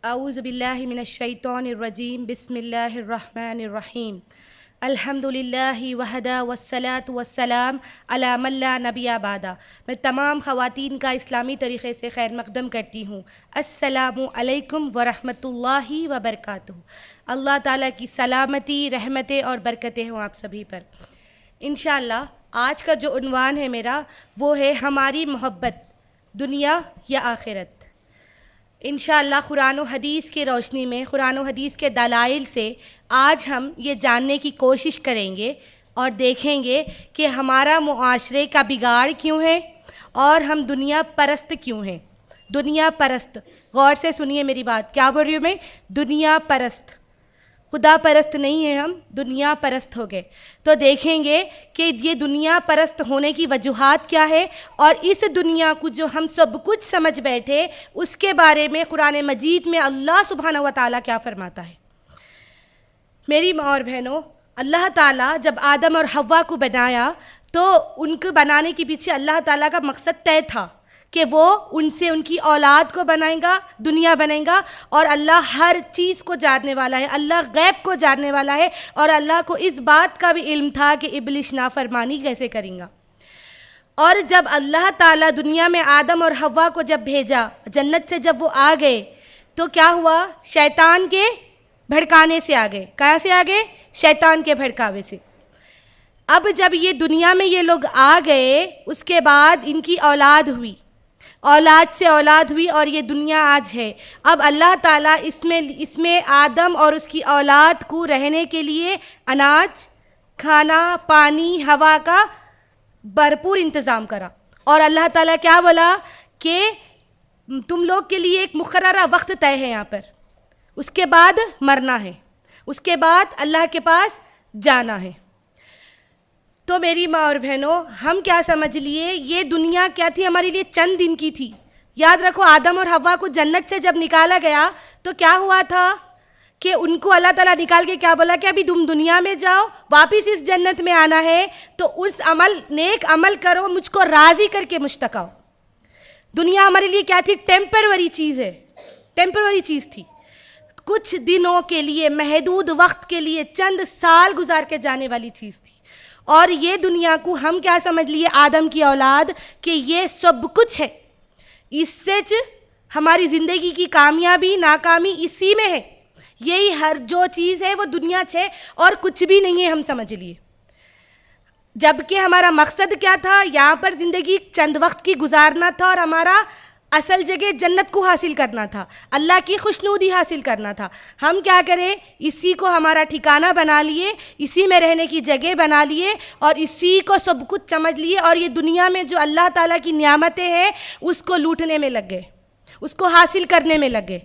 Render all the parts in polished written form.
اعوذ باللہ من الشیطان الرجیم بسم اللہ الرحمن الرحیم الحمد للہ وحدہ والصلاۃ والسلام علی من لا نبی بعدہ۔ میں تمام خواتین کا اسلامی طریقے سے خیر مقدم کرتی ہوں۔ السلام علیکم ورحمۃ اللہ وبرکاتہ۔ اللہ تعالیٰ کی سلامتی، رحمتیں اور برکتیں ہوں آپ سبھی پر۔ انشاءاللہ آج کا جو عنوان ہے میرا وہ ہے ہماری محبت، دنیا یا آخرت۔ انشاءاللہ قرآن و حدیث کی روشنی میں، قرآن و حدیث کے دلائل سے آج ہم یہ جاننے کی کوشش کریں گے اور دیکھیں گے کہ ہمارا معاشرے کا بگاڑ کیوں ہے اور ہم دنیا پرست کیوں ہیں۔ دنیا پرست، غور سے سنیے میری بات، کیا بول رہی ہوں میں؟ دنیا پرست، خدا پرست نہیں ہے، ہم دنیا پرست ہو گئے۔ تو دیکھیں گے کہ یہ دنیا پرست ہونے کی وجوہات کیا ہے، اور اس دنیا کو جو ہم سب کچھ سمجھ بیٹھے اس کے بارے میں قرآن مجید میں اللہ سبحانہ و تعالیٰ کیا فرماتا ہے۔ میری ماں اور بہنوں، اللہ تعالیٰ جب آدم اور حوا کو بنایا تو ان کو بنانے کے پیچھے اللہ تعالیٰ کا مقصد طے تھا کہ وہ ان سے ان کی اولاد کو بنائیں گا، دنیا بنائیں گا، اور اللہ ہر چیز کو جاننے والا ہے، اللہ غیب کو جاننے والا ہے، اور اللہ کو اس بات کا بھی علم تھا کہ ابلیس نافرمانی کیسے کریں گا۔ اور جب اللہ تعالیٰ دنیا میں آدم اور حوا کو جب بھیجا، جنت سے جب وہ آ گئے تو کیا ہوا؟ شیطان کے بھڑکانے سے آ گئے۔ کہاں سے آ گئے؟ شیطان کے بھڑکاوے سے۔ اب جب یہ دنیا میں یہ لوگ آ گئے، اس کے بعد ان کی اولاد ہوئی، اولاد سے اولاد ہوئی، اور یہ دنیا آج ہے۔ اب اللہ تعالیٰ اس میں آدم اور اس کی اولاد کو رہنے کے لیے اناج، کھانا، پانی، ہوا کا بھرپور انتظام کرا، اور اللہ تعالیٰ کیا بولا کہ تم لوگ کے لیے ایک مقررہ وقت طے ہے یہاں پر، اس کے بعد مرنا ہے، اس کے بعد اللہ کے پاس جانا ہے۔ تو میری ماں اور بہنوں، ہم کیا سمجھ لیے یہ دنیا کیا تھی؟ ہمارے لیے چند دن کی تھی۔ یاد رکھو، آدم اور حوا کو جنت سے جب نکالا گیا تو کیا ہوا تھا کہ ان کو اللہ تعالیٰ نکال کے کیا بولا کہ ابھی تم دنیا میں جاؤ، واپس اس جنت میں آنا ہے تو اس نیک عمل کرو، مجھ کو راضی کر کے مجھ تک آؤ۔ دنیا ہمارے لیے کیا تھی؟ ٹیمپروری چیز ہے، ٹیمپروری چیز تھی، کچھ دنوں کے لیے، محدود وقت کے لیے، چند سال گزار کے جانے والی چیز تھی۔ اور یہ دنیا کو ہم کیا سمجھ لیے؟ آدم کی اولاد، کہ یہ سب کچھ ہے، اس سے ہماری زندگی کی کامیابی ناکامی اسی میں ہے، یہی ہر جو چیز ہے وہ دنیا ہے اور کچھ بھی نہیں ہے، ہم سمجھ لیے۔ جبکہ ہمارا مقصد کیا تھا؟ یہاں پر زندگی چند وقت کی گزارنا تھا، اور ہمارا اصل جگہ جنت کو حاصل کرنا تھا، اللہ کی خوشنودی حاصل کرنا تھا۔ ہم کیا کریں؟ اسی کو ہمارا ٹھکانہ بنا لیے، اسی میں رہنے کی جگہ بنا لیے، اور اسی کو سب کچھ سمجھ لیے، اور یہ دنیا میں جو اللہ تعالیٰ کی نعمتیں ہیں اس کو لوٹنے میں لگ گئے، اس کو حاصل کرنے میں لگ گئے۔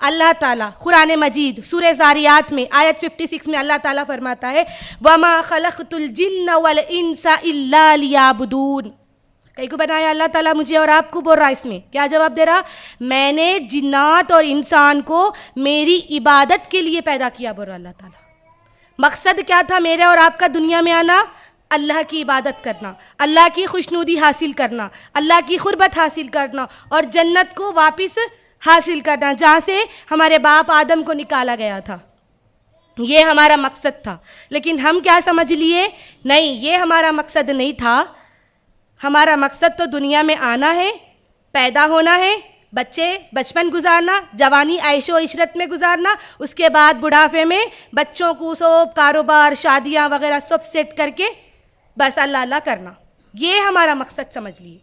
اللہ تعالیٰ قرآن مجید سورہ زاریات میں آیت 56 میں اللہ تعالیٰ فرماتا ہے وَمَا خَلَقْتُ الْجِنَّ وَالْإِنسَ إِلَّا لِيَعْبُدُونَ۔ کئی کو بنایا اللہ تعالیٰ؟ مجھے اور آپ کو بول رہا، اس میں کیا جواب دے رہا؟ میں نے جنات اور انسان کو میری عبادت کے لیے پیدا کیا، بول رہا اللہ تعالیٰ۔ مقصد کیا تھا میرے اور آپ کا دنیا میں آنا؟ اللہ کی عبادت کرنا، اللہ کی خوشنودی حاصل کرنا، اللہ کی قربت حاصل کرنا، اور جنت کو واپس حاصل کرنا جہاں سے ہمارے باپ آدم کو نکالا گیا تھا۔ یہ ہمارا مقصد تھا، لیکن ہم کیا سمجھ لیے؟ نہیں، یہ ہمارا مقصد نہیں تھا۔ ہمارا مقصد تو دنیا میں آنا ہے، پیدا ہونا ہے، بچپن گزارنا، جوانی عیش و عشرت میں گزارنا، اس کے بعد بڑھاپے میں بچوں کو سب کاروبار، شادیاں وغیرہ سب سیٹ کر کے بس اللہ اللہ کرنا، یہ ہمارا مقصد سمجھ لیے۔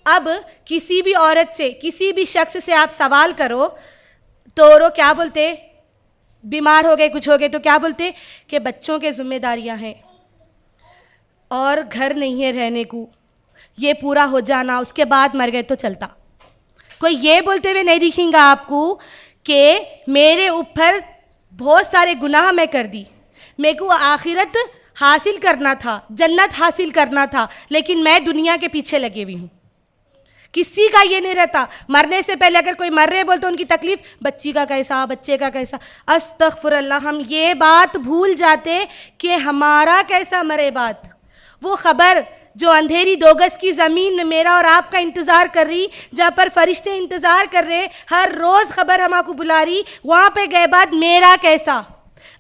اب کسی بھی عورت سے، کسی بھی شخص سے آپ سوال کرو تو وہ کیا بولتے؟ بیمار ہو گئے، کچھ ہو گئے تو کیا بولتے؟ کہ بچوں کے ذمہ داریاں ہیں اور گھر نہیں ہے رہنے کو، یہ پورا ہو جانا، اس کے بعد مر گئے تو چلتا۔ کوئی یہ بولتے ہوئے نہیں دکھیں گا آپ کو کہ میرے اوپر بہت سارے گناہ میں کر دی، میرے کو آخرت حاصل کرنا تھا، جنت حاصل کرنا تھا، لیکن میں دنیا کے پیچھے لگے ہوئی ہوں۔ کسی کا یہ نہیں رہتا مرنے سے پہلے اگر کوئی مر رہے بولتے ان کی تکلیف، بچی کا کیسا، بچے کا کیسا، استغفر اللہ، ہم یہ بات بھول جاتے کہ ہمارا کیسا مرے بات، وہ خبر جو اندھیری 2 گز کی زمین میں میرا اور آپ کا انتظار کر رہی, جہاں پر فرشتے انتظار کر رہے, ہر روز خبر ہما کو بلا رہی, وہاں پہ گئے بعد میرا کیسا,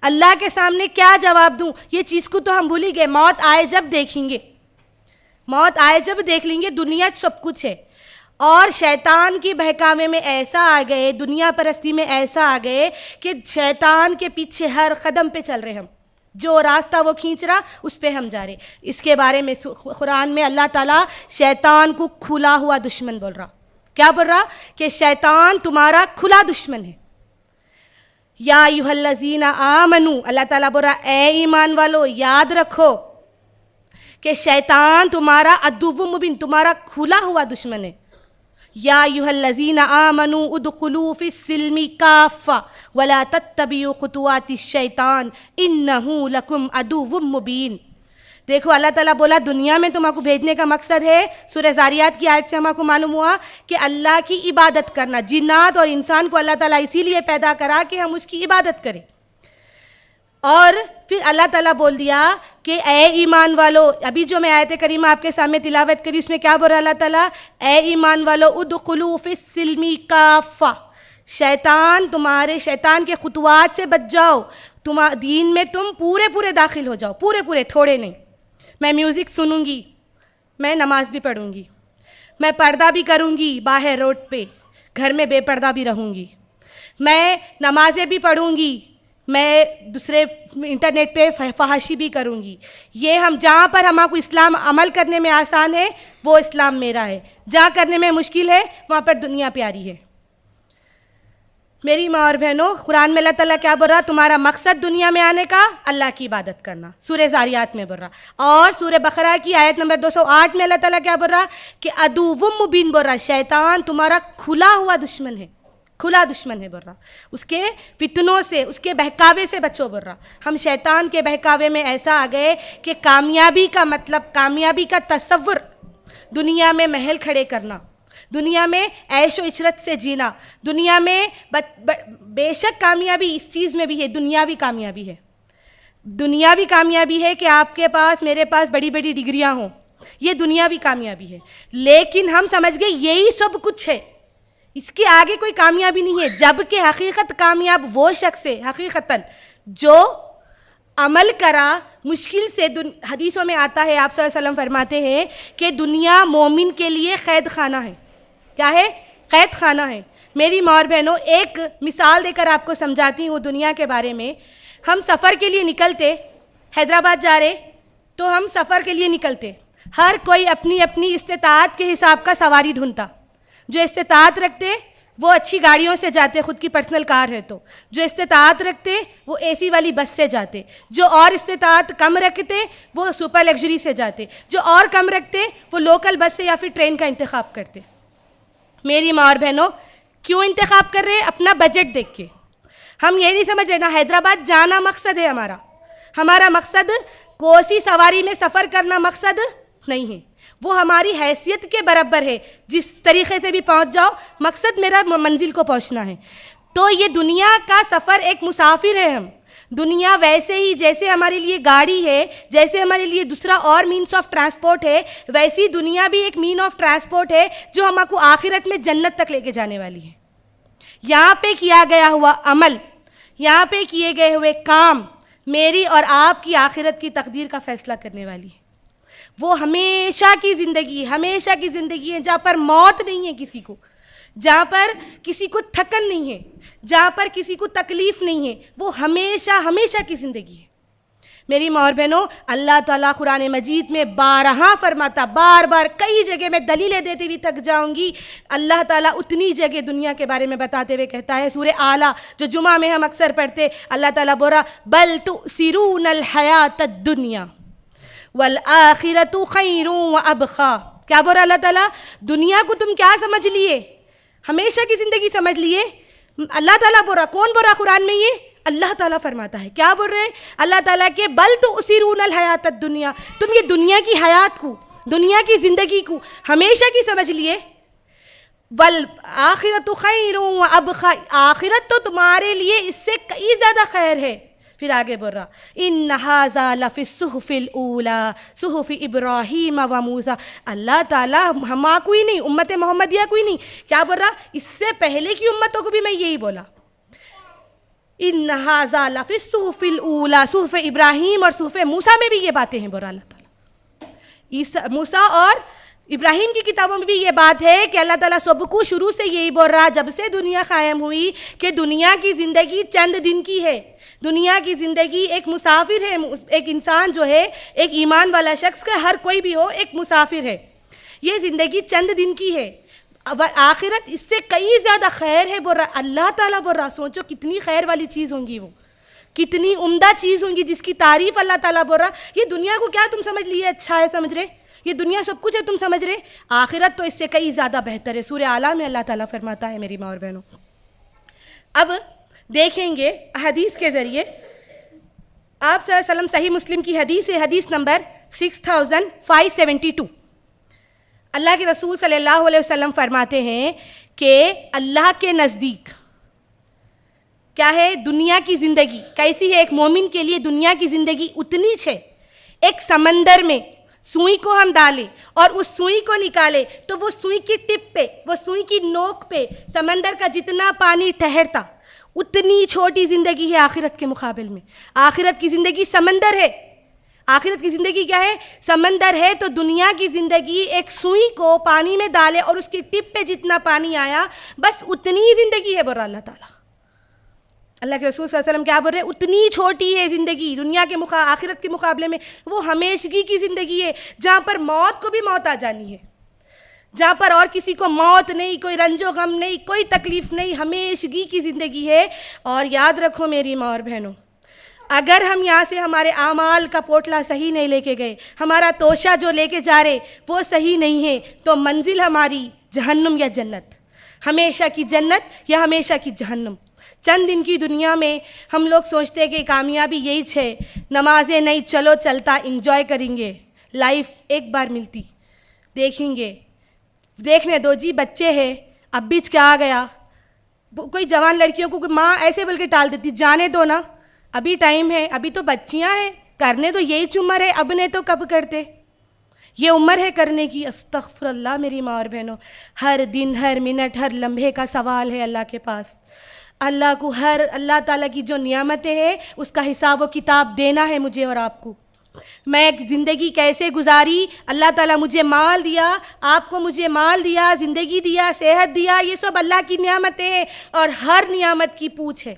اللہ کے سامنے کیا جواب دوں, یہ چیز کو تو ہم بھول ہی گئے. موت آئے جب دیکھیں گے, موت آئے جب دیکھ لیں گے, دنیا سب کچھ ہے. اور شیطان کی بہکاوے میں ایسا آ گئے, دنیا پرستی میں ایسا آ گئے کہ شیطان کے پیچھے ہر قدم پہ چل رہے ہم, جو راستہ وہ کھینچ رہا اس پہ ہم جا رہے. اس کے بارے میں قرآن میں اللہ تعالیٰ شیطان کو کھلا ہوا دشمن بول رہا. کیا بول رہا؟ کہ شیطان تمہارا کھلا دشمن ہے. یا ایھا الذین آمنو, اللہ تعالیٰ بول رہا اے ایمان والو یاد رکھو کہ شیطان تمہارا عدو مبین, تمہارا کھلا ہوا دشمن ہے. یا ایھا الذین آمنوا ادخلوا فی السلم کافہ ولا تتبعوا خطوات الشیطان انہ لکم عدو مبین. دیکھو اللہ تعالیٰ بولا دنیا میں تم کو بھیجنے کا مقصد ہے, سورہ زاریات کی آیت سے ہم کو معلوم ہوا کہ اللہ کی عبادت کرنا. جنات اور انسان کو اللہ تعالیٰ اسی لیے پیدا کرا کہ ہم اس کی عبادت کریں. اور پھر اللہ تعالیٰ بول دیا کہ اے ایمان والو, ابھی جو میں آیت کریمہ آپ کے سامنے تلاوت کری اس میں کیا بول رہا اللہ تعالیٰ؟ اے ایمان والو ادخلوا فی السلم کافہ, شیطان کے خطوات سے بچ جاؤ, دین میں تم پورے داخل ہو جاؤ, پورے, تھوڑے نہیں. میں میوزک سنوں گی, میں نماز بھی پڑھوں گی, میں پردہ بھی کروں گی باہر روڈ پہ, گھر میں بے پردہ بھی رہوں گی, میں نمازیں بھی پڑھوں گی, میں دوسرے انٹرنیٹ پہ فحاشی بھی کروں گی. یہ ہم جہاں پر ہم کو اسلام عمل کرنے میں آسان ہے وہ اسلام میرا ہے, جہاں کرنے میں مشکل ہے وہاں پر دنیا پیاری ہے. میری ماں اور بہنوں, قرآن میں اللہ تعالیٰ کیا بول رہا؟ تمہارا مقصد دنیا میں آنے کا اللہ کی عبادت کرنا, سورہ زاریات میں بول رہا. اور سورہ بقرہ کی آیت نمبر 208 میں اللہ تعالیٰ کیا بول رہا؟ کہ عدو مبین بول رہا, شیطان تمہارا کھلا ہوا دشمن ہے, کھلا دشمن ہے بول رہا. اس کے فتنوں سے, اس کے بہکاوے سے بچو بول رہا. ہم شیطان کے بہکاوے میں ایسا آ گئے کہ کامیابی کا مطلب, کامیابی کا تصور دنیا میں محل کھڑے کرنا, دنیا میں عیش و عشرت سے جینا. دنیا میں بے شک کامیابی اس چیز میں بھی ہے, دنیاوی کامیابی ہے. دنیاوی کامیابی ہے کہ آپ کے پاس, میرے پاس بڑی بڑی ڈگریاں ہوں, یہ دنیاوی کامیابی ہے. لیکن ہم سمجھ گئے یہی سب کچھ ہے, اس کے آگے کوئی کامیابی نہیں ہے. جبکہ حقیقت کامیاب وہ شخص ہے حقیقتاً جو عمل کرا مشکل سے. حدیثوں میں آتا ہے, آپ صلی اللہ علیہ وسلم فرماتے ہیں کہ دنیا مومن کے لیے قید خانہ ہے. کیا ہے؟ قید خانہ ہے. میری ماں اور بہنوں, ایک مثال دے کر آپ کو سمجھاتی ہوں دنیا کے بارے میں. ہم سفر کے لیے نکلتے, حیدرآباد جا رہے تو ہم سفر کے لیے نکلتے, ہر کوئی اپنی اپنی استطاعت کے حساب کا سواری ڈھونڈتا. جو استطاعت رکھتے وہ اچھی گاڑیوں سے جاتے, خود کی پرسنل کار ہے تو. جو استطاعت رکھتے وہ اے سی والی بس سے جاتے. جو اور استطاعت کم رکھتے وہ سپر لگژری سے جاتے. جو اور کم رکھتے وہ لوکل بس سے یا پھر ٹرین کا انتخاب کرتے. میری ماں اور بہنوں, کیوں انتخاب کر رہے؟ اپنا بجٹ دیکھ کے. ہم یہ نہیں سمجھ رہے نا حیدرآباد جانا مقصد ہے ہمارا مقصد کوسی سواری میں سفر کرنا مقصد نہیں ہے. وہ ہماری حیثیت کے برابر ہے, جس طریقے سے بھی پہنچ جاؤ, مقصد میرا منزل کو پہنچنا ہے. تو یہ دنیا کا سفر ایک مسافر ہے. ہم دنیا ویسے ہی جیسے ہمارے لیے گاڑی ہے, جیسے ہمارے لیے دوسرا اور مینس آف ٹرانسپورٹ ہے, ویسی دنیا بھی ایک مین آف ٹرانسپورٹ ہے جو ہم کو آخرت میں جنت تک لے کے جانے والی ہے. یہاں پہ کیا گیا ہوا عمل, یہاں پہ کیے گئے ہوئے کام میری اور آپ کی آخرت کی تقدیر کا فیصلہ کرنے والی ہے. وہ ہمیشہ کی زندگی ہے جہاں پر موت نہیں ہے کسی کو, جہاں پر کسی کو تھکن نہیں ہے, جہاں پر کسی کو تکلیف نہیں ہے. وہ ہمیشہ کی زندگی ہے. میری ماں اور بہنوں, اللہ تعالیٰ قرآن مجید میں بارہا فرماتا, بار کئی جگہ میں دلیلیں دیتے ہوئے تھک جاؤں گی. اللہ تعالیٰ اتنی جگہ دنیا کے بارے میں بتاتے ہوئے کہتا ہے, سورہ اعلیٰ جو جمعہ میں ہم اکثر پڑھتے, اللہ تعالیٰ بولا بل تؤثرون الحیات الدنیا والآخرۃ خیر وابقی. کیا بول رہا اللہ تعالیٰ؟ دنیا کو تم کیا سمجھ لیے؟ ہمیشہ کی زندگی سمجھ لیے. اللہ تعالیٰ بول رہا, کون بول رہا قرآن میں؟ یہ اللہ تعالیٰ فرماتا ہے. کیا بول رہے ہیں اللہ تعالیٰ کے؟ بل تؤثرون الحیات الدنیا, تم یہ دنیا کی حیات کو, دنیا کی زندگی کو ہمیشہ کی سمجھ لیے. والآخرۃ خیر وابقی, آخرت تو تمہارے لیے اس سے کئی زیادہ خیر ہے. پھر آگے بول رہا ان ھذا لفی الصحف الاولی صحف ابراہیم و موسیٰ. اللہ تعالیٰ ہما کوئی نہیں، امت محمدیہ کوئی نہیں، کیا بول رہا؟ اس سے پہلے کی امتوں کو بھی میں یہی بولا. ان ھذا لفی الصحف الاولی، صحف ابراہیم اور صحف موسیٰ میں بھی یہ باتیں ہیں بول رہا اللہ تعالیٰ. موسیٰ اور ابراہیم کی کتابوں میں بھی یہ بات ہے کہ اللہ تعالیٰ سب کو شروع سے یہی بول رہا جب سے دنیا قائم ہوئی کہ دنیا کی زندگی چند دن کی ہے. دنیا کی زندگی ایک مسافر ہے. ایک انسان جو ہے، ایک ایمان والا شخص کا، ہر کوئی بھی ہو، ایک مسافر ہے. یہ زندگی چند دن کی ہے. آخرت اس سے کئی زیادہ خیر ہے بول رہا اللہ تعالیٰ بول رہا. سوچو کتنی خیر والی چیز ہوں گی، وہ کتنی عمدہ چیز ہوں گی جس کی تعریف اللہ تعالیٰ بول رہا. یہ دنیا کو کیا تم سمجھ لیے اچھا ہے سمجھ رہے، یہ دنیا سب کچھ ہے تم سمجھ رہے، آخرت تو اس سے کئی زیادہ بہتر ہے. سورہ اعلیٰ میں اللہ تعالیٰ فرماتا ہے میری ماں اور بہنوں. اب دیکھیں گے حدیث کے ذریعے. آپ صلی اللہ علیہ وسلم صحیح مسلم کی حدیث ہے، حدیث نمبر 6572. اللہ کے رسول صلی اللہ علیہ وسلم فرماتے ہیں کہ اللہ کے نزدیک کیا ہے؟ دنیا کی زندگی کیسی ہے؟ ایک مومن کے لیے دنیا کی زندگی اتنی ہے، ایک سمندر میں سوئی کو ہم ڈالیں اور اس سوئی کو نکالے تو وہ سوئی کی ٹپ پہ، وہ سوئی کی نوک پہ سمندر کا جتنا پانی ٹھہرتا، اتنی چھوٹی زندگی ہے آخرت کے مقابل میں. آخرت کی زندگی سمندر ہے. آخرت کی زندگی کیا ہے؟ سمندر ہے. تو دنیا کی زندگی ایک سوئی کو پانی میں ڈالے اور اس کی ٹپ پہ جتنا پانی آیا بس اتنی ہی زندگی ہے بول رہا اللہ تعالیٰ. اللہ کے رسول صلی اللہ علیہ وسلم کیا بول رہے ہیں؟ اتنی چھوٹی ہے زندگی دنیا کے آخرت کے مقابلے میں. وہ ہمیشگی کی زندگی ہے جہاں پر موت کو بھی موت آ جانی ہے، جہاں پر اور کسی کو موت نہیں، کوئی رنج و غم نہیں، کوئی تکلیف نہیں، ہمیشگی کی زندگی ہے. اور یاد رکھو میری ماں اور بہنوں، اگر ہم یہاں سے ہمارے اعمال کا پوٹلا صحیح نہیں لے کے گئے، ہمارا توشہ جو لے کے جا رہے وہ صحیح نہیں ہے، تو منزل ہماری جہنم یا جنت، ہمیشہ کی جنت یا ہمیشہ کی جہنم. چند دن کی دنیا میں ہم لوگ سوچتے کہ کامیابی یہی ہے، نمازیں نہیں، چلو چلتا انجوائے کریں گے، لائف ایک بار ملتی، دیکھیں گے، دیکھنے دو جی. بچے ہیں، اب بیچ کے آ گیا، کوئی جوان لڑکیوں کو کوئی ماں ایسے بول کے ٹال دیتی، جانے دو نا، ابھی ٹائم ہے، ابھی تو بچیاں ہیں، کرنے تو یہی عمر ہے، اب نے تو کب کرتے، یہ عمر ہے کرنے کی. استغفر اللہ میری ماں اور بہنوں. ہر دن، ہر منٹ، ہر لمحے کا سوال ہے اللہ کے پاس. اللہ کو اللہ تعالیٰ کی جو نعمتیں ہیں اس کا حساب و کتاب دینا ہے مجھے اور آپ کو. میں زندگی کیسے گزاری، اللہ تعالیٰ مجھے مال دیا، آپ کو مجھے مال دیا، زندگی دیا، صحت دیا، یہ سب اللہ کی نعمتیں ہیں. اور ہر نعمت کی پوچھ ہے،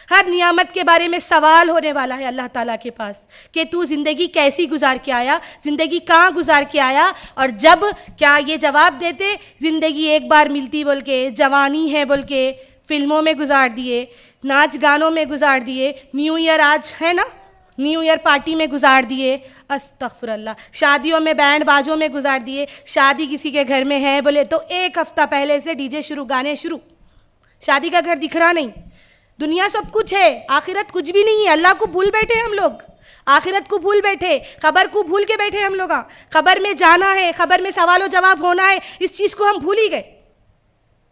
ہر نعمت کے بارے میں سوال ہونے والا ہے اللہ تعالیٰ کے پاس کہ تو زندگی کیسی گزار کے آیا، زندگی کہاں گزار کے آیا. اور جب کیا یہ جواب دیتے زندگی ایک بار ملتی بول کے، جوانی ہے بول کے فلموں میں گزار دیے، ناچ گانوں میں گزار دیے، نیو ایئر آج ہے نا، نیو ایئر پارٹی میں گزار دیے، استغفر اللہ، شادیوں میں بینڈ باجوں میں گزار دیے. شادی کسی کے گھر میں ہے بولے تو ایک ہفتہ پہلے سے ڈی جے شروع، گانے شروع، شادی کا گھر دکھ رہا نہیں. دنیا سب کچھ ہے، آخرت کچھ بھی نہیں ہے. اللہ کو بھول بیٹھے ہم لوگ، آخرت کو بھول بیٹھے، خبر کو بھول کے بیٹھے ہم لوگ. خبر میں جانا ہے، خبر میں سوال و جواب ہونا ہے، اس چیز کو ہم بھول ہی گئے.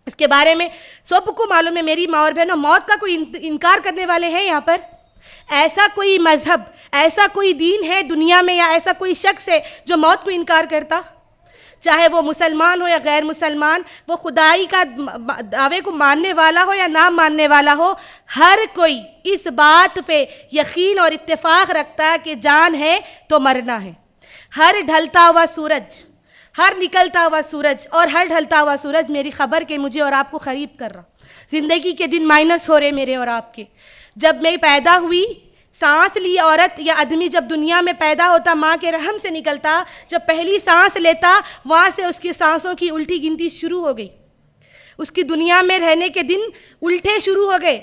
اس کے بارے میں سب کو معلوم ہے میری ماں اور بہنوں. موت کا کوئی انکار کرنے والے ہیں یہاں پر؟ ایسا کوئی مذہب، ایسا کوئی دین ہے دنیا میں، یا ایسا کوئی شخص ہے جو موت کو انکار کرتا؟ چاہے وہ مسلمان ہو یا غیر مسلمان، وہ خدائی کا دعوے کو ماننے والا ہو یا نہ ماننے والا ہو، ہر کوئی اس بات پہ یقین اور اتفاق رکھتا ہے کہ جان ہے تو مرنا ہے. ہر ڈھلتا ہوا سورج، ہر نکلتا ہوا سورج اور ہر ڈھلتا ہوا سورج میری خبر کے مجھے اور آپ کو قریب کر رہا. زندگی کے دن مائنس ہو رہے میرے اور آپ کے. جب میں پیدا ہوئی، سانس لی عورت یا آدمی جب دنیا میں پیدا ہوتا، ماں کے رحم سے نکلتا، جب پہلی سانس لیتا وہاں سے اس کی سانسوں کی الٹی گنتی شروع ہو گئی. اس کی دنیا میں رہنے کے دن الٹے شروع ہو گئے.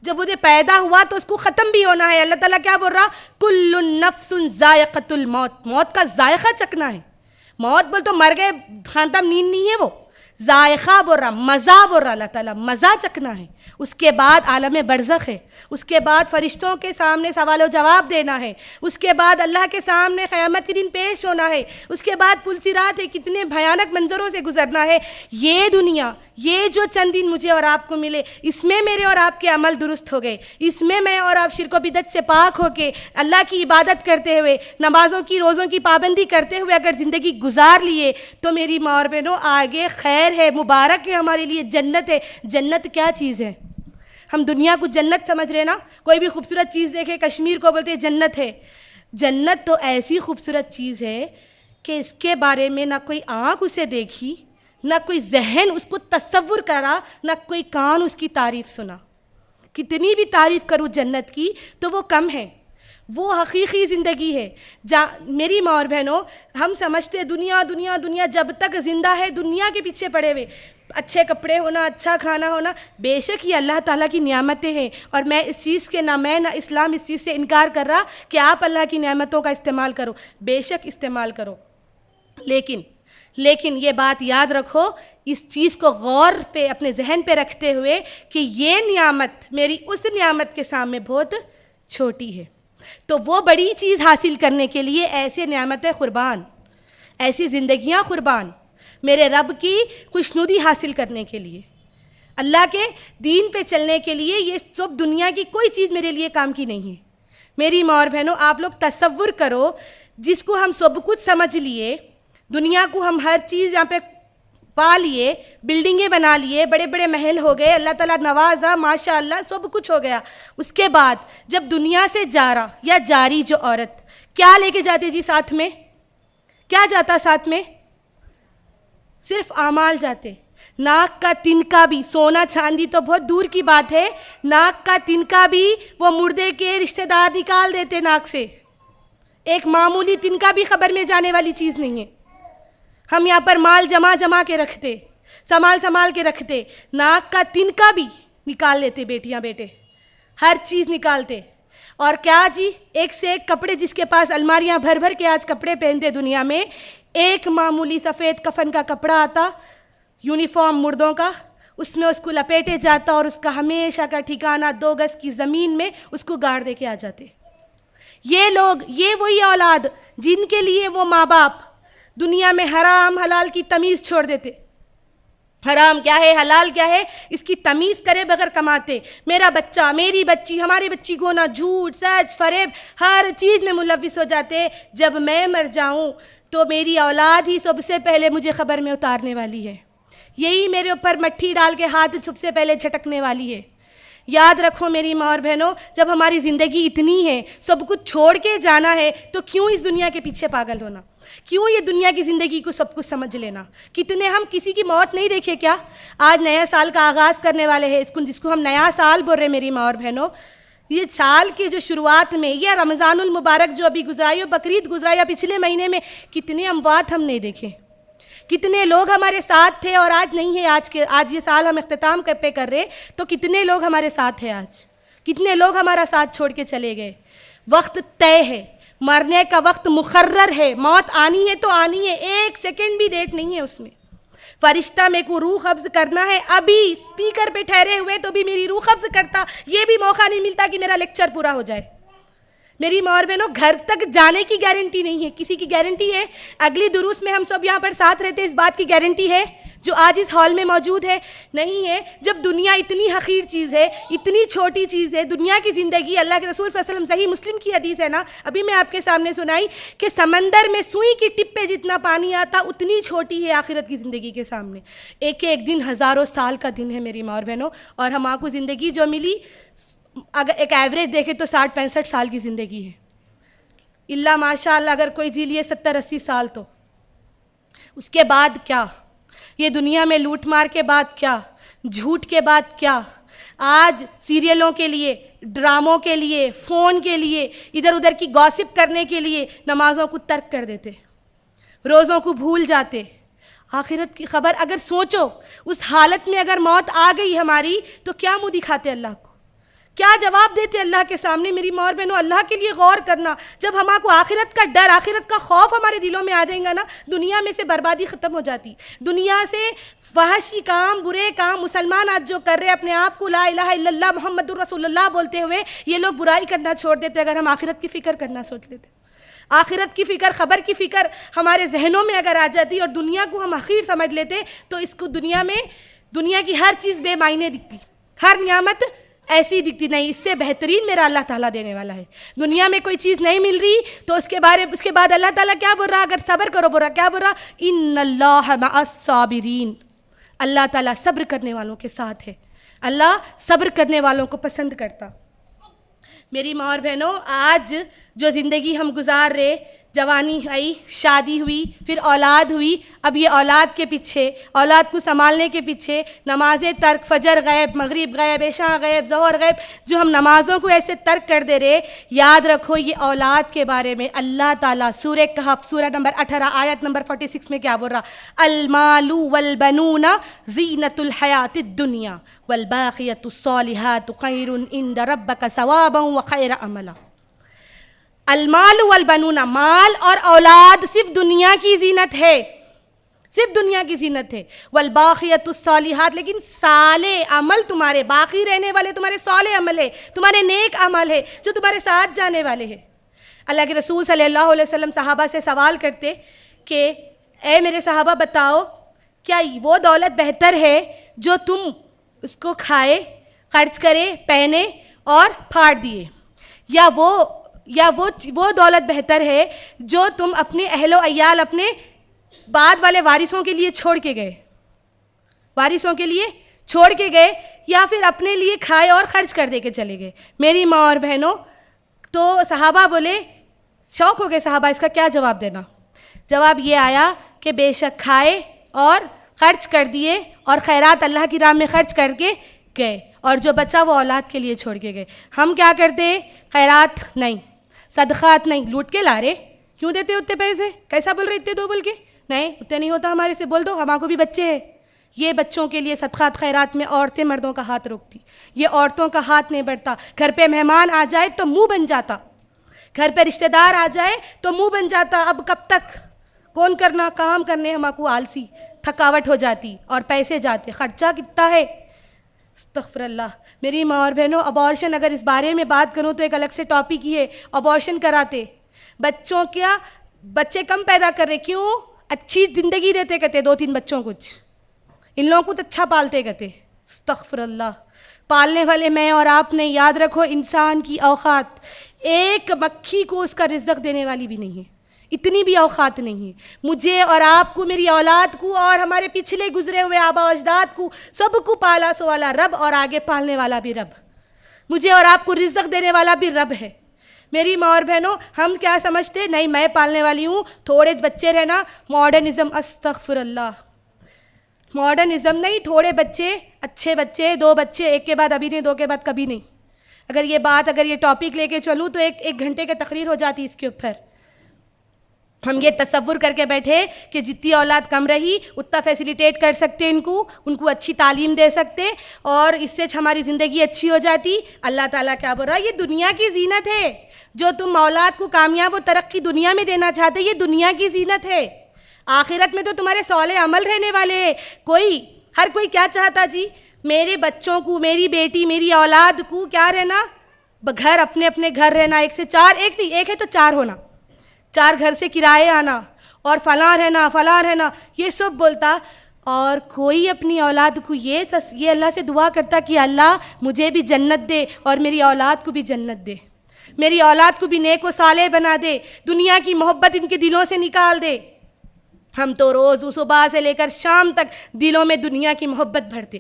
جب وہ پیدا ہوا تو اس کو ختم بھی ہونا ہے. اللہ تعالیٰ کیا بول رہا؟ کل نفس ذائقۃ الموت، موت کا ذائقہ چکنا ہے. موت بول تو مر گئے، خاندان نیند نہیں ہے، وہ ذائقہ بول رہا، مزہ بول رہا اللہ تعالیٰ، مزہ چکنا ہے. اس کے بعد عالم برزخ ہے، اس کے بعد فرشتوں کے سامنے سوال و جواب دینا ہے، اس کے بعد اللہ کے سامنے قیامت کے دن پیش ہونا ہے، اس کے بعد پل صراط ہے، کتنے بھیانک منظروں سے گزرنا ہے. یہ دنیا یہ جو چند دن مجھے اور آپ کو ملے، اس میں میرے اور آپ کے عمل درست ہو گئے، اس میں میں اور آپ شرک و بدعت سے پاک ہو کے اللہ کی عبادت کرتے ہوئے، نمازوں کی روزوں کی پابندی کرتے ہوئے اگر زندگی گزار لیے تو میری ماں اور بہنوں آگے خیر ہے، مبارک ہے، ہمارے لیے جنت ہے۔ جنت کیا چیز ہے؟ ہم دنیا کو جنت سمجھ رہے نا، کوئی بھی خوبصورت چیز دیکھے کشمیر کو بولتے جنت ہے۔ جنت تو ایسی خوبصورت چیز ہے کہ اس کے بارے میں نہ کوئی آنکھ اسے دیکھی، نہ کوئی ذہن اس کو تصور کرا، نہ کوئی کان اس کی تعریف سنا۔ کتنی بھی تعریف کروں جنت کی تو وہ کم ہے، وہ حقیقی زندگی ہے۔ میری ماں اور بہنوں، ہم سمجھتے دنیا دنیا دنیا، جب تک زندہ ہے دنیا کے پیچھے پڑے ہوئے، اچھے کپڑے ہونا، اچھا کھانا ہونا، بے شک یہ اللہ تعالیٰ کی نعمتیں ہیں، اور میں اس چیز کے نہ میں نہ اسلام اس چیز سے انکار کر رہا کہ آپ اللہ کی نعمتوں کا استعمال کرو، بے شک استعمال کرو، لیکن یہ بات یاد رکھو، اس چیز کو غور پہ اپنے ذہن پہ رکھتے ہوئے کہ یہ نعمت میری اس نعمت کے سامنے بہت چھوٹی ہے۔ تو وہ بڑی چیز حاصل کرنے کے لیے ایسے نعمتیں قربان، ایسی زندگیاں قربان، میرے رب کی خوشنودی حاصل کرنے کے لیے، اللہ کے دین پہ چلنے کے لیے، یہ سب دنیا کی کوئی چیز میرے لیے کام کی نہیں ہے۔ میری ماں اور بہنوں، آپ لوگ تصور کرو، جس کو ہم سب کچھ سمجھ لیے، دنیا کو ہم ہر چیز یہاں پہ پا لیے، بلڈنگیں بنا لیے، بڑے بڑے محل ہو گئے، اللہ تعالیٰ نوازا، ماشاء اللہ سب کچھ ہو گیا، اس کے بعد جب دنیا سے جا رہا یا جاری جو عورت، کیا لے کے جاتے جی ساتھ میں؟ کیا جاتا ساتھ میں؟ صرف اعمال جاتے۔ ناک کا تنکا بھی، سونا چاندی تو بہت دور کی بات ہے، ناک کا تنکا بھی وہ مردے کے رشتہ دار نکال دیتے ناک سے، ایک معمولی تنکا بھی خبر میں جانے والی چیز نہیں ہے۔ ہم یہاں پر مال جمع کے رکھتے، سنبھال کے رکھتے، ناک کا تنکا بھی نکال لیتے بیٹیاں بیٹے، ہر چیز نکالتے۔ اور کیا جی، ایک سے ایک کپڑے، جس کے پاس الماریاں بھر کے آج کپڑے پہنتے دنیا میں، ایک معمولی سفید کفن کا کپڑا آتا، یونیفارم مردوں کا، اس میں اس کو لپیٹے جاتا اور اس کا ہمیشہ کا ٹھکانہ 2 گز کی زمین میں اس کو گاڑ دے کے آ جاتے۔ یہ لوگ، یہ وہی اولاد جن کے لیے وہ ماں باپ دنیا میں حرام حلال کی تمیز چھوڑ دیتے، حرام کیا ہے حلال کیا ہے اس کی تمیز کرے بغیر کماتے۔ میرا بچہ، میری بچی، ہماری بچی کو نہ جھوٹ سچ فریب ہر چیز میں ملوث ہو جاتے۔ جب میں مر جاؤں تو میری اولاد ہی سب سے پہلے مجھے خبر میں اتارنے والی ہے، یہی میرے اوپر مٹھی ڈال کے ہاتھ سب سے پہلے جھٹکنے والی ہے۔ یاد رکھو میری ماں اور بہنوں، جب ہماری زندگی اتنی ہے، سب کچھ چھوڑ کے جانا ہے، تو کیوں اس دنیا کے پیچھے پاگل ہونا؟ کیوں یہ دنیا کی زندگی کو سب کچھ سمجھ لینا؟ کتنے ہم کسی کی موت نہیں دیکھے کیا؟ آج نئے سال کا آغاز کرنے والے ہیں، جس کو ہم نیا سال بول رہے ہیں میری ماں اور بہنوں، یہ سال کی جو شروعات میں، یہ رمضان المبارک جو ابھی گزرائی اور بقرعید گزرائی، پچھلے مہینے میں کتنے اموات ہم نہیں دیکھے، کتنے لوگ ہمارے ساتھ تھے اور آج نہیں ہے۔ آج یہ سال ہم اختتام پہ کر رہے تو کتنے لوگ ہمارے ساتھ ہیں، آج کتنے لوگ ہمارا ساتھ چھوڑ کے چلے گئے۔ وقت طے ہے، مرنے کا وقت مقرر ہے، موت آنی ہے تو آنی ہے، 1 سیکنڈ بھی ڈیٹ نہیں ہے اس میں۔ فرشتہ میں کو روح قبض کرنا ہے، ابھی اسپیکر پہ ٹھہرے ہوئے تو بھی میری روح قبض کرتا، یہ بھی موقع نہیں ملتا کہ میرا لیکچر پورا ہو جائے۔ میری ماں اور بہنوں، گھر تک جانے کی گارنٹی نہیں ہے، کسی کی گارنٹی ہے؟ اگلی دروس میں ہم سب یہاں پر ساتھ رہتے، اس بات کی گارنٹی ہے جو آج اس ہال میں موجود ہے؟ نہیں ہے۔ جب دنیا اتنی حقیر چیز ہے، اتنی چھوٹی چیز ہے، دنیا کی زندگی، اللہ کے رسول صلی اللہ علیہ وسلم، صحیح مسلم کی حدیث ہے نا، ابھی میں آپ کے سامنے سنائی کہ سمندر میں سوئی کی ٹپ پہ جتنا پانی آتا اتنی چھوٹی ہے آخرت کی زندگی کے سامنے۔ ایک دن ہزاروں سال کا دن ہے میری ماں اور بہنوں، اور ہم کو زندگی جو ملی، اگر ایک ایوریج دیکھیں تو 60-65 سال کی زندگی ہے، اللہ ماشاء اللہ اگر کوئی جی لیے 70-80 سال، تو اس کے بعد کیا؟ یہ دنیا میں لوٹ مار کے بعد کیا؟ جھوٹ کے بعد کیا؟ آج سیریلوں کے لیے، ڈراموں کے لیے، فون کے لیے، ادھر ادھر کی گاسپ کرنے کے لیے نمازوں کو ترک کر دیتے، روزوں کو بھول جاتے۔ آخرت کی خبر اگر سوچو، اس حالت میں اگر موت آ گئی ہماری تو کیا منہ دکھاتے اللہ کو؟ کیا جواب دیتے اللہ کے سامنے؟ میری ماں اور بہنوں، اللہ کے لیے غور کرنا۔ جب ہمارے کو آخرت کا ڈر، آخرت کا خوف ہمارے دلوں میں آ جائیں گا نا، دنیا میں سے بربادی ختم ہو جاتی۔ دنیا سے فحشی کام، برے کام، مسلمان آج جو کر رہے اپنے آپ کو لا الہ الا اللہ محمد الرسول اللہ بولتے ہوئے، یہ لوگ برائی کرنا چھوڑ دیتے اگر ہم آخرت کی فکر کرنا سوچ لیتے۔ آخرت کی فکر، خبر کی فکر ہمارے ذہنوں میں اگر آ جاتی اور دنیا کو ہم حقیر سمجھ لیتے، تو اس کو دنیا میں دنیا کی ہر چیز بے معنی دکھتی، ہر نعمت ایسی دکھتی، نہیں اس سے بہترین میرا اللہ تعالیٰ دینے والا ہے. دنیا میں کوئی چیز نہیں مل رہی تو اس کے بعد اللہ تعالیٰ کیا بول رہا؟ اگر صبر کرو بول رہا، کیا بول رہا؟ ان اللہ مع الصابرین. اللہ تعالیٰ صبر کرنے والوں کے ساتھ ہے. اللہ صبر کرنے والوں کو پسند کرتا. میری ماں اور بہنوں، آج جو زندگی ہم گزار رہے، جوانی آئی، شادی ہوئی، پھر اولاد ہوئی، اب یہ اولاد کے پیچھے، اولاد کو سنبھالنے کے پیچھے نمازیں ترک، فجر غائب، مغرب غائب، عشاء غائب، ظہر غائب، جو ہم نمازوں کو ایسے ترک کر دے رہے. یاد رکھو یہ اولاد کے بارے میں اللہ تعالیٰ سورہ کہف سورہ نمبر 18 آیت نمبر 46 میں کیا بول رہا؟ المال والبنون زینۃ الحیات الدنیا والباقیات الصالحات خیر عند ربک ثوابا وخیر عملا. المال والبنون، مال اور اولاد صرف دنیا کی زینت ہے، صرف دنیا کی زینت ہے. والباقیات الصالحات، لیکن صالح عمل تمہارے باقی رہنے والے تمہارے صالح عمل ہے، تمہارے نیک عمل ہے جو تمہارے ساتھ جانے والے ہیں. اللہ کے رسول صلی اللہ علیہ وسلم صحابہ سے سوال کرتے کہ اے میرے صحابہ بتاؤ، کیا وہ دولت بہتر ہے جو تم اس کو کھائے، خرچ کرے، پہنے اور پھاڑ دیے، یا وہ دولت بہتر ہے جو تم اپنے اہل و عیال، اپنے بعد والے وارثوں کے لیے چھوڑ کے گئے، یا پھر اپنے لیے کھائے اور خرچ کر دے کے چلے گئے. میری ماں اور بہنوں، تو صحابہ بولے، شوق ہو گئے صحابہ اس کا کیا جواب دینا. جواب یہ آیا کہ بے شک کھائے اور خرچ کر دیے اور خیرات اللہ کی راہ میں خرچ کر کے گئے، اور جو بچا وہ اولاد کے لیے چھوڑ کے گئے. ہم کیا کرتے؟ خیرات نہیں، صدقات نہیں، لوٹ کے لا رہے. کیوں دیتے اتنے پیسے؟ کیسا بول رہے اتنے دو بول کے؟ نہیں اتنے نہیں ہوتا ہمارے سے. بول دو ہمارے کو بھی بچے ہیں. یہ بچوں کے لیے صدقات خیرات میں عورتیں مردوں کا ہاتھ روکتی، یہ عورتوں کا ہاتھ نہیں بڑھتا. گھر پہ مہمان آ جائے تو منہ بن جاتا، گھر پہ رشتہ دار آ جائے تو منہ بن جاتا. اب کب تک کون کرنا کام کرنے، ہمارے کو آلسی، تھکاوٹ ہو جاتی اور پیسے جاتے. خرچہ کتنا ہے، استغفر اللہ. میری ماں اور بہنوں، ابارشن، اگر اس بارے میں بات کروں تو ایک الگ سے ٹاپک ہی ہے. ابارشن کراتے بچے کم پیدا کر رہے، کیوں؟ اچھی زندگی دیتے کہتے 2-3 بچوں کچھ، ان لوگوں کو تو اچھا پالتے کہتے. استغفر اللہ. پالنے والے میں اور آپ نے. یاد رکھو انسان کی اوقات ایک مکھی کو اس کا رزق دینے والی بھی نہیں ہے، اتنی بھی اوقات نہیں ہے. مجھے اور آپ کو، میری اولاد کو، اور ہمارے پچھلے گزرے ہوئے آبا و اجداد کو، سب کو پالا سو والا رب، اور آگے پالنے والا بھی رب. مجھے اور آپ کو رزق دینے والا بھی رب ہے. میری ماں اور بہنوں، ہم کیا سمجھتے؟ نہیں میں پالنے والی ہوں، تھوڑے بچے رہنا. ماڈرنزم، استغفر اللہ. ماڈرنزم نہیں، تھوڑے بچے، اچھے بچے، 2 بچے، ایک کے بعد ابھی نہیں، 2 کے بعد کبھی نہیں. اگر یہ ٹاپک لے کے چلوں تو ایک گھنٹے کی تقریر ہو جاتی اس کے اوپر. ہم یہ تصور کر کے بیٹھے کہ جتنی اولاد کم رہی اتنا فیسیلیٹیٹ کر سکتے، ان کو اچھی تعلیم دے سکتے، اور اس سے ہماری زندگی اچھی ہو جاتی. اللہ تعالیٰ کیا بول رہا ہے؟ یہ دنیا کی زینت ہے. جو تم اولاد کو کامیاب و ترقی دنیا میں دینا چاہتے، یہ دنیا کی زینت ہے. آخرت میں تو تمہارے صالح عمل رہنے والے ہیں. ہر کوئی کیا چاہتا جی؟ میرے بچوں کو، میری بیٹی، میری اولاد کو کیا رہنا؟ گھر، اپنے اپنے گھر رہنا. 1 سے 4، ایک نہیں، ایک ہے تو 4 ہونا، 4 گھر سے کرائے آنا، اور فلاں رہنا، یہ سب بولتا. اور کوئی اپنی اولاد کو یہ اللہ سے دعا کرتا کہ اللہ مجھے بھی جنت دے اور میری اولاد کو بھی جنت دے، میری اولاد کو بھی نیک و صالح بنا دے، دنیا کی محبت ان کے دلوں سے نکال دے. ہم تو روز صبح سے لے کر شام تک دلوں میں دنیا کی محبت بھرتے،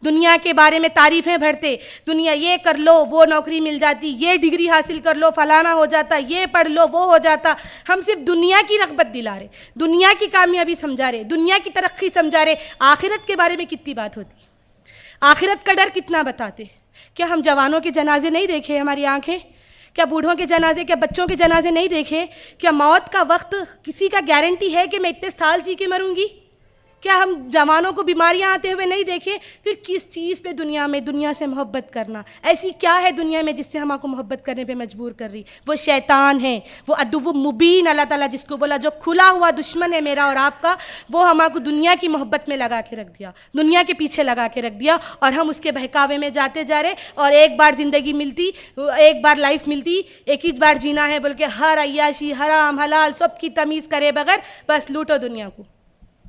دنیا کے بارے میں تعریفیں بھرتے. دنیا یہ کر لو وہ نوکری مل جاتی، یہ ڈگری حاصل کر لو فلانا ہو جاتا، یہ پڑھ لو وہ ہو جاتا. ہم صرف دنیا کی رغبت دلا رہے، دنیا کی کامیابی سمجھا رہے، دنیا کی ترقی سمجھا رہے. آخرت کے بارے میں کتنی بات ہوتی، آخرت کا ڈر کتنا بتاتے. کیا ہم جوانوں کے جنازے نہیں دیکھے ہماری آنکھیں؟ کیا بوڑھوں کے جنازے، کیا بچوں کے جنازے نہیں دیکھے؟ کیا موت کا وقت کسی کا گارنٹی ہے کہ میں اتنے سال جی کے مروں گی؟ کیا ہم جوانوں کو بیماریاں آتے ہوئے نہیں دیکھے؟ پھر کس چیز پہ دنیا سے محبت کرنا؟ ایسی کیا ہے دنیا میں جس سے ہم کو محبت کرنے پہ مجبور کر رہی؟ وہ شیطان ہے، وہ عدو مبین اللہ تعالیٰ جس کو بولا، جو کھلا ہوا دشمن ہے میرا اور آپ کا، وہ ہم کو دنیا کی محبت میں لگا کے رکھ دیا، دنیا کے پیچھے لگا کے رکھ دیا، اور ہم اس کے بہکاوے میں جاتے جا رہے. اور ایک بار زندگی ملتی، ایک بار لائف ملتی، ایک ہی بار جینا ہے بول کے ہر عیاشی، حرام حلال سب کی تمیز کرے بغیر بس لوٹو دنیا کو.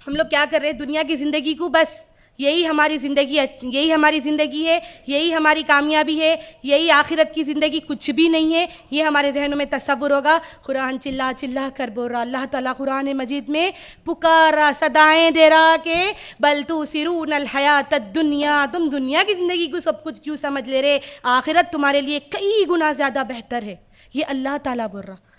ہم لوگ کیا کر رہے ہیں؟ دنیا کی زندگی کو بس یہی ہماری زندگی ہے، یہی ہماری کامیابی ہے، یہی آخرت کی زندگی کچھ بھی نہیں ہے. یہ ہمارے ذہنوں میں تصور ہوگا. قرآن چلا چلا کر بول رہا، اللہ تعالیٰ قرآن مجید میں پکار رہا، صدائیں دے رہا کہ بل تؤثرون الحیات الدنیا، تم دنیا کی زندگی کو سب کچھ کیوں سمجھ لے رہے، آخرت تمہارے لیے کئی گنا زیادہ بہتر ہے. یہ اللہ تعالیٰ بول رہا.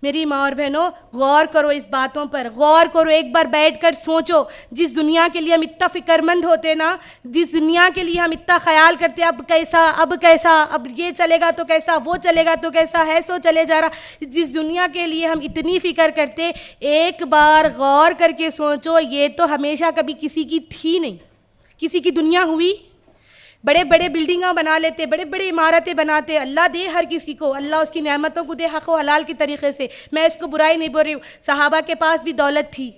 میری ماں اور بہنوں، غور کرو اس باتوں پر، غور کرو، ایک بار بیٹھ کر سوچو. جس دنیا کے لیے ہم اتنا فکر مند ہوتے نا، جس دنیا کے لیے ہم اتنا خیال کرتے، اب کیسا، اب یہ چلے گا تو کیسا، وہ چلے گا تو کیسا ہے، سو چلے جا رہا، جس دنیا کے لیے ہم اتنی فکر کرتے، ایک بار غور کر کے سوچو، یہ تو ہمیشہ کبھی کسی کی تھی نہیں. کسی کی دنیا ہوئی؟ بڑے بڑے بلڈنگاں بنا لیتے، بڑے بڑے عمارتیں بناتے. اللہ دے ہر کسی کو، اللہ اس کی نعمتوں کو دے حق و حلال کی طریقے سے. میں اس کو برائی نہیں بول رہی ہوں. صحابہ کے پاس بھی دولت تھی،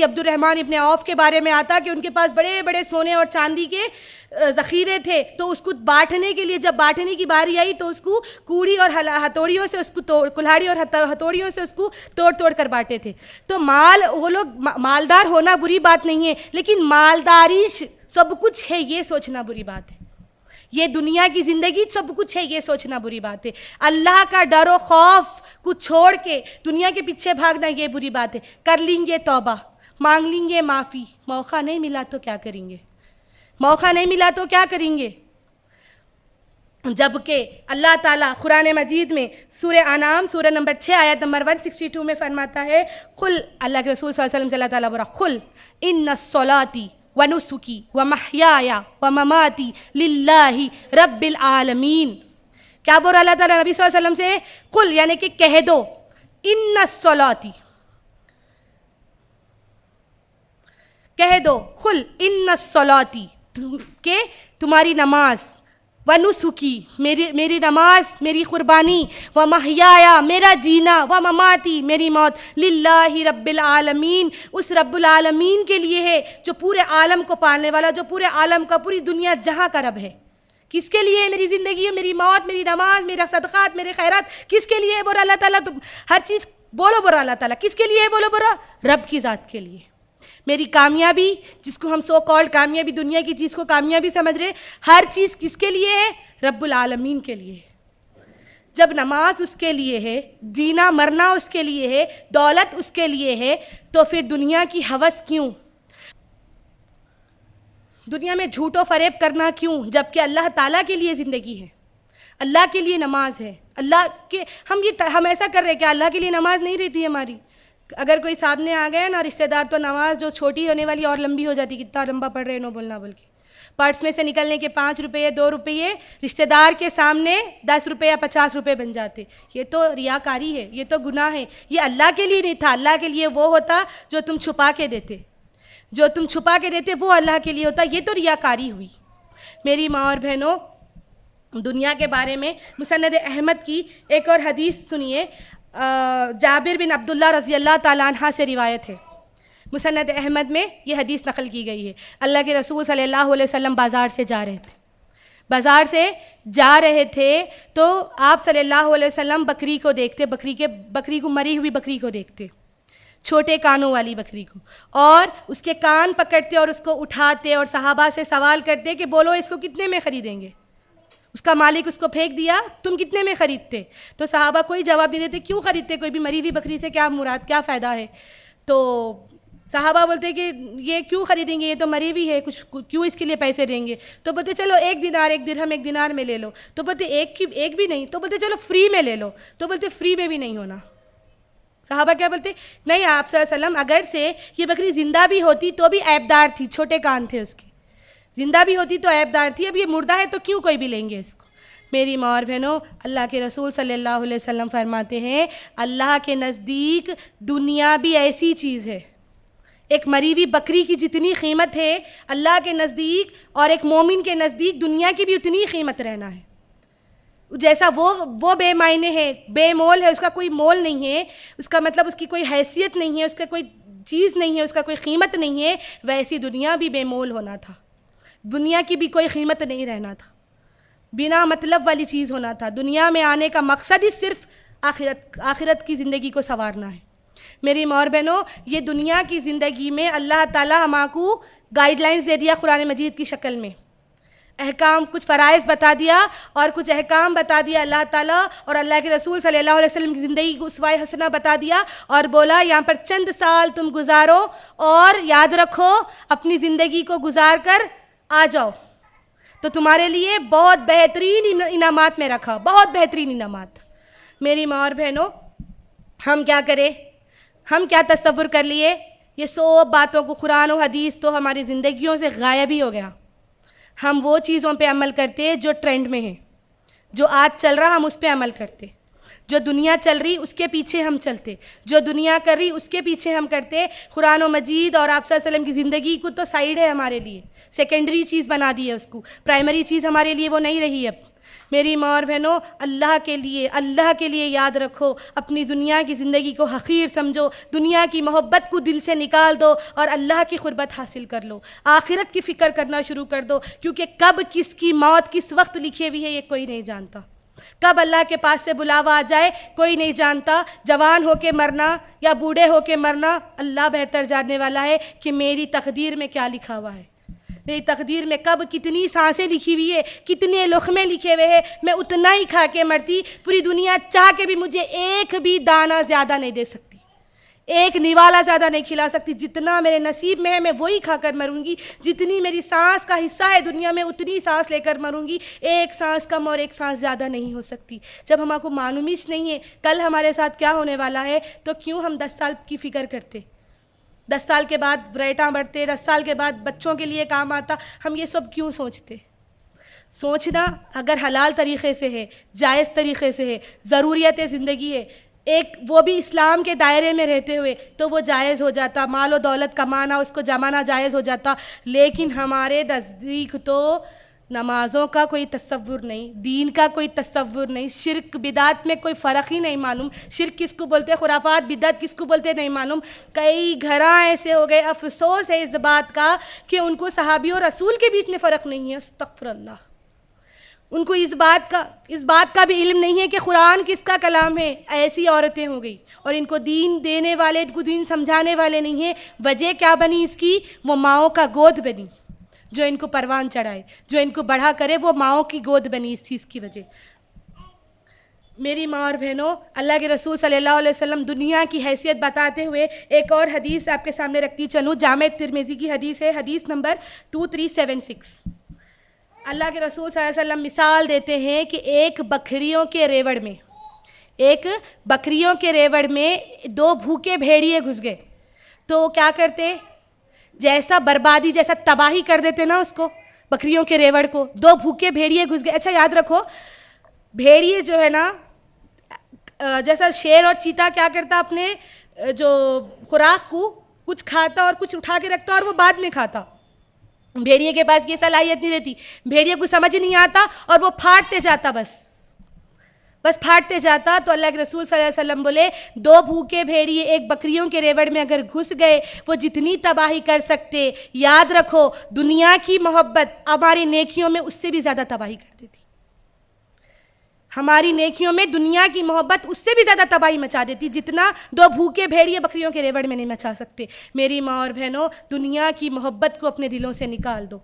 عبد الرحمن ابن عوف کے بارے میں آتا کہ ان کے پاس بڑے بڑے سونے اور چاندی کے ذخیرے تھے. تو اس کو بانٹنے کے لیے جب بانٹنے کی باری آئی تو اس کو کوڑی اور ہتھوڑیوں سے اس کو کلہاڑی اور ہتھوڑیوں سے اس کو توڑ کر بانٹے تھے. تو وہ لوگ مالدار ہونا بری بات نہیں ہے، لیکن مالداری سب کچھ ہے یہ سوچنا بری بات ہے. یہ دنیا کی زندگی سب کچھ ہے یہ سوچنا بری بات ہے. اللہ کا ڈر و خوف کو چھوڑ کے دنیا کے پیچھے بھاگنا یہ بری بات ہے. کر لیں گے توبہ، مانگ لیں گے معافی، موقع نہیں ملا تو کیا کریں گے؟ جبکہ اللہ تعالیٰ قرآن مجید میں سورہ انعام سورہ نمبر 6 آیت نمبر 162 میں فرماتا ہے، قل، اللہ کے رسول صلی اللہ علیہ وسلم سے اللہ تعالیٰ بولا، قل ان الصلاۃ ونسکی ومحیایا ومماتی للہ رب العالمین. کیا بول رہا اللہ تعالیٰ نبی صلی اللہ علیہ وسلم سے؟ قل یعنی کہ کہہ دو، ان الصلاۃ، کہہ دو، قل ان الصلاۃ، کہ تمہاری نماز، ونسکی میری نماز، میری قربانی، ومحیایا میرا جینا، ومماتی میری موت، للہ رب العالمین، اس رب العالمین کے لیے ہے جو پورے عالم کو پالنے والا، جو پورے عالم کا، پوری دنیا جہاں کا رب ہے. کس کے لیے ہے میری زندگی، میری موت، میری نماز، میرا صدقات، میرے خیرات؟ کس کے لیے ہے؟ بولا اللہ تعالیٰ. تم ہر چیز بولو، بولا اللہ تعالیٰ کس کے لیے ہے؟ بولو رب کی ذات کے لیے. میری کامیابی، جس کو ہم سو کالڈ کامیابی، دنیا کی چیز کو کامیابی سمجھ رہے، ہر چیز کس کے لیے ہے؟ رب العالمین کے لیے. جب نماز اس کے لیے ہے، جینا مرنا اس کے لیے ہے، دولت اس کے لیے ہے، تو پھر دنیا کی ہوس کیوں؟ دنیا میں جھوٹ و فریب کرنا کیوں؟ جبکہ اللہ تعالیٰ کے لیے زندگی ہے، اللہ کے لیے نماز ہے. ہم ایسا کر رہے کہ اللہ کے لیے نماز نہیں رہتی ہماری. اگر کوئی سامنے آ گیا نا رشتہ دار، تو نماز جو چھوٹی ہونے والی اور لمبی ہو جاتی. کتنا لمبا پڑھ رہے نو بولنا بول کے، پرس میں سے نکلنے کے 5 روپے 2 روپے رشتہ دار کے سامنے 10 روپے یا 50 روپے بن جاتے. یہ تو ریاکاری ہے، یہ تو گناہ ہے. یہ اللہ کے لیے نہیں تھا. اللہ کے لیے وہ ہوتا جو تم چھپا کے دیتے، وہ اللہ کے لیے ہوتا. یہ تو ریاکاری ہوئی. میری ماں اور بہنوں، دنیا کے بارے میں مسند احمد کی ایک اور حدیث سنیے. جابر بن عبداللہ رضی اللہ تعالیٰ عنہ سے روایت ہے. مسند احمد میں یہ حدیث نقل کی گئی ہے. اللہ کے رسول صلی اللہ علیہ وسلم بازار سے جا رہے تھے تو آپ صلی اللہ علیہ وسلم بکری کو دیکھتے، بکری کو، مری ہوئی بکری کو دیکھتے، چھوٹے کانوں والی بکری کو، اور اس کے کان پکڑتے اور اس کو اٹھاتے اور صحابہ سے سوال کرتے کہ بولو اس کو کتنے میں خریدیں گے؟ اس کا مالک اس کو پھینک دیا، تم کتنے میں خریدتے؟ تو صحابہ کوئی جواب نہیں دیتے. کیوں خریدتے؟ کوئی بھی مری ہوئی بکری سے کیا مراد، کیا فائدہ ہے؟ تو صحابہ بولتے کہ یہ کیوں خریدیں گے، یہ تو مری ہوئی ہے، کچھ کیوں اس کے لیے پیسے دیں گے؟ تو بولتے چلو 1 دینار 1 درہم 1 دینار میں لے لو. تو بولتے ایک بھی نہیں. تو بولتے چلو فری میں لے لو. تو بولتے فری میں بھی نہیں ہونا. صحابہ کیا بولتے؟ نہیں، آپ صلی اللہ علیہ وسلم اگر سے یہ بکری زندہ بھی ہوتی تو بھی عیبدار تھی، چھوٹے کان تھے اس کے، زندہ بھی ہوتی تو عیبدار تھی، اب یہ مردہ ہے تو کیوں کوئی بھی لیں گے اس کو؟ میری ماں اور بہنوں، اللہ کے رسول صلی اللہ علیہ وسلم فرماتے ہیں، اللہ کے نزدیک دنیا بھی ایسی چیز ہے. ایک مری ہوئی بکری کی جتنی قیمت ہے اللہ کے نزدیک، اور ایک مومن کے نزدیک دنیا کی بھی اتنی قیمت رہنا ہے. جیسا وہ بے معنی ہے، بے مول ہے، اس کا کوئی مول نہیں ہے، اس کا مطلب اس کی کوئی حیثیت نہیں ہے، اس کا کوئی چیز نہیں ہے، اس کا کوئی قیمت نہیں ہے، ویسی دنیا بھی بے مول ہونا تھا. دنیا کی بھی کوئی قیمت نہیں رہنا تھا، بنا مطلب والی چیز ہونا تھا. دنیا میں آنے کا مقصد ہی صرف آخرت کی زندگی کو سنوارنا ہے. میری ماں اور بہنوں، یہ دنیا کی زندگی میں اللہ تعالیٰ ہمارے کو گائیڈ لائنز دے دیا قرآن مجید کی شکل میں، احکام، کچھ فرائض بتا دیا اور کچھ احکام بتا دیا اللہ تعالیٰ، اور اللہ کے رسول صلی اللہ علیہ وسلم کی زندگی کو اسوہ حسنہ بتا دیا، اور بولا یہاں پر چند سال تم گزارو اور یاد رکھو اپنی زندگی کو گزار کر آ جاؤ، تو تمہارے لیے بہت بہترین انعامات میں رکھا، بہت بہترین انعامات۔ میری ماں اور بہنوں، ہم کیا کریں، ہم کیا تصور کر لیے، یہ سب باتوں کو قرآن و حدیث تو ہماری زندگیوں سے غائب ہی ہو گیا۔ ہم وہ چیزوں پہ عمل کرتے جو ٹرینڈ میں ہیں، جو آج چل رہا ہم اس پہ عمل کرتے، جو دنیا چل رہی اس کے پیچھے ہم چلتے، جو دنیا کر رہی اس کے پیچھے ہم کرتے۔ قرآن و مجید اور آپ صلی اللہ علیہ وسلم کی زندگی کو تو سائیڈ ہے ہمارے لیے، سیکنڈری چیز بنا دی ہے اس کو، پرائمری چیز ہمارے لیے وہ نہیں رہی اب۔ میری ماں اور بہنوں، اللہ کے لیے یاد رکھو، اپنی دنیا کی زندگی کو حقیر سمجھو، دنیا کی محبت کو دل سے نکال دو اور اللہ کی قربت حاصل کر لو، آخرت کی فکر کرنا شروع کر دو، کیونکہ کب کس کی موت کس وقت لکھی ہوئی ہے یہ کوئی نہیں جانتا، کب اللہ کے پاس سے بلاوا آ جائے کوئی نہیں جانتا، جوان ہو کے مرنا یا بوڑھے ہو کے مرنا اللہ بہتر جاننے والا ہے کہ میری تقدیر میں کیا لکھا ہوا ہے، میری تقدیر میں کب کتنی سانسیں لکھی ہوئی ہے، کتنے لقمے لکھے ہوئے ہیں، میں اتنا ہی کھا کے مرتی، پوری دنیا چاہ کے بھی مجھے ایک بھی دانہ زیادہ نہیں دے سکتی، ایک نوالا زیادہ نہیں کھلا سکتی، جتنا میرے نصیب میں ہے میں وہی کھا کر مروں گی، جتنی میری سانس کا حصہ ہے دنیا میں اتنی سانس لے کر مروں گی، ایک سانس کم اور ایک سانس زیادہ نہیں ہو سکتی۔ جب ہمارے کو معلوم ہی نہیں ہے کل ہمارے ساتھ کیا ہونے والا ہے تو کیوں ہم 10 سال کی فکر کرتے، 10 سال کے بعد ریٹاں بڑھتے، 10 سال کے بعد بچوں کے لیے کام آتا، ہم یہ سب کیوں سوچتے؟ سوچنا اگر حلال طریقے سے ہے، جائز طریقے سے ہے، ضروریت زندگی ہے، ایک وہ بھی اسلام کے دائرے میں رہتے ہوئے تو وہ جائز ہو جاتا، مال و دولت کمانا اس کو جمانا جائز ہو جاتا، لیکن ہمارے نزدیک تو نمازوں کا کوئی تصور نہیں، دین کا کوئی تصور نہیں، شرک بدعت میں کوئی فرق ہی نہیں معلوم، شرک کس کو بولتے، خرافات بدعت کس کو بولتے نہیں معلوم، کئی گھراں ایسے ہو گئے، افسوس ہے اس بات کا کہ ان کو صحابی اور رسول کے بیچ میں فرق نہیں ہے، استغفر اللہ، ان کو اس بات کا بھی علم نہیں ہے کہ قرآن کس کا کلام ہے، ایسی عورتیں ہو گئی، اور ان کو دین دینے والے، ان کو دین سمجھانے والے نہیں ہیں، وجہ کیا بنی اس کی، وہ ماؤں کا گود بنی، جو ان کو پروان چڑھائے، جو ان کو بڑھا کرے، وہ ماؤں کی گود بنی اس چیز کی وجہ۔ میری ماں اور بہنوں، اللہ کے رسول صلی اللہ علیہ وسلم دنیا کی حیثیت بتاتے ہوئے ایک اور حدیث آپ کے سامنے رکھتی چلوں، جامع ترمذی کی حدیث ہے، حدیث نمبر 2376۔ اللہ کے رسول صلی اللہ علیہ وسلم مثال دیتے ہیں کہ ایک بکریوں کے ریوڑ میں 2 بھوکے بھیڑیے گھس گئے، تو کیا کرتے، جیسا بربادی، جیسا تباہی کر دیتے نا اس کو، بکریوں کے ریوڑ کو، 2 بھوکے بھیڑیے گھس گئے۔ اچھا یاد رکھو، بھیڑیے جو ہے نا، جیسا شیر اور چیتا کیا کرتا، اپنے جو خوراک کو کچھ کھاتا اور کچھ اٹھا کے رکھتا اور وہ بعد میں کھاتا، بھیڑیے کے پاس یہ صلاحیت نہیں رہتی، بھیڑیے کو سمجھ نہیں آتا اور وہ پھاڑتے جاتا، بس پھاڑتے جاتا۔ تو اللہ کے رسول صلی اللہ علیہ وسلم بولے 2 بھوکے بھیڑیے ایک بکریوں کے ریوڑ میں اگر گھس گئے، وہ جتنی تباہی کر سکتے، یاد رکھو دنیا کی محبت ہماری نیکیوں میں اس سے بھی زیادہ تباہی کر دیتی، ہماری نیکیوں میں دنیا کی محبت اس سے بھی زیادہ تباہی مچا دیتی، جتنا 2 بھوکے بھیڑیے بکریوں کے ریوڑ میں نہیں مچا سکتے۔ میری ماں اور بہنوں، دنیا کی محبت کو اپنے دلوں سے نکال دو،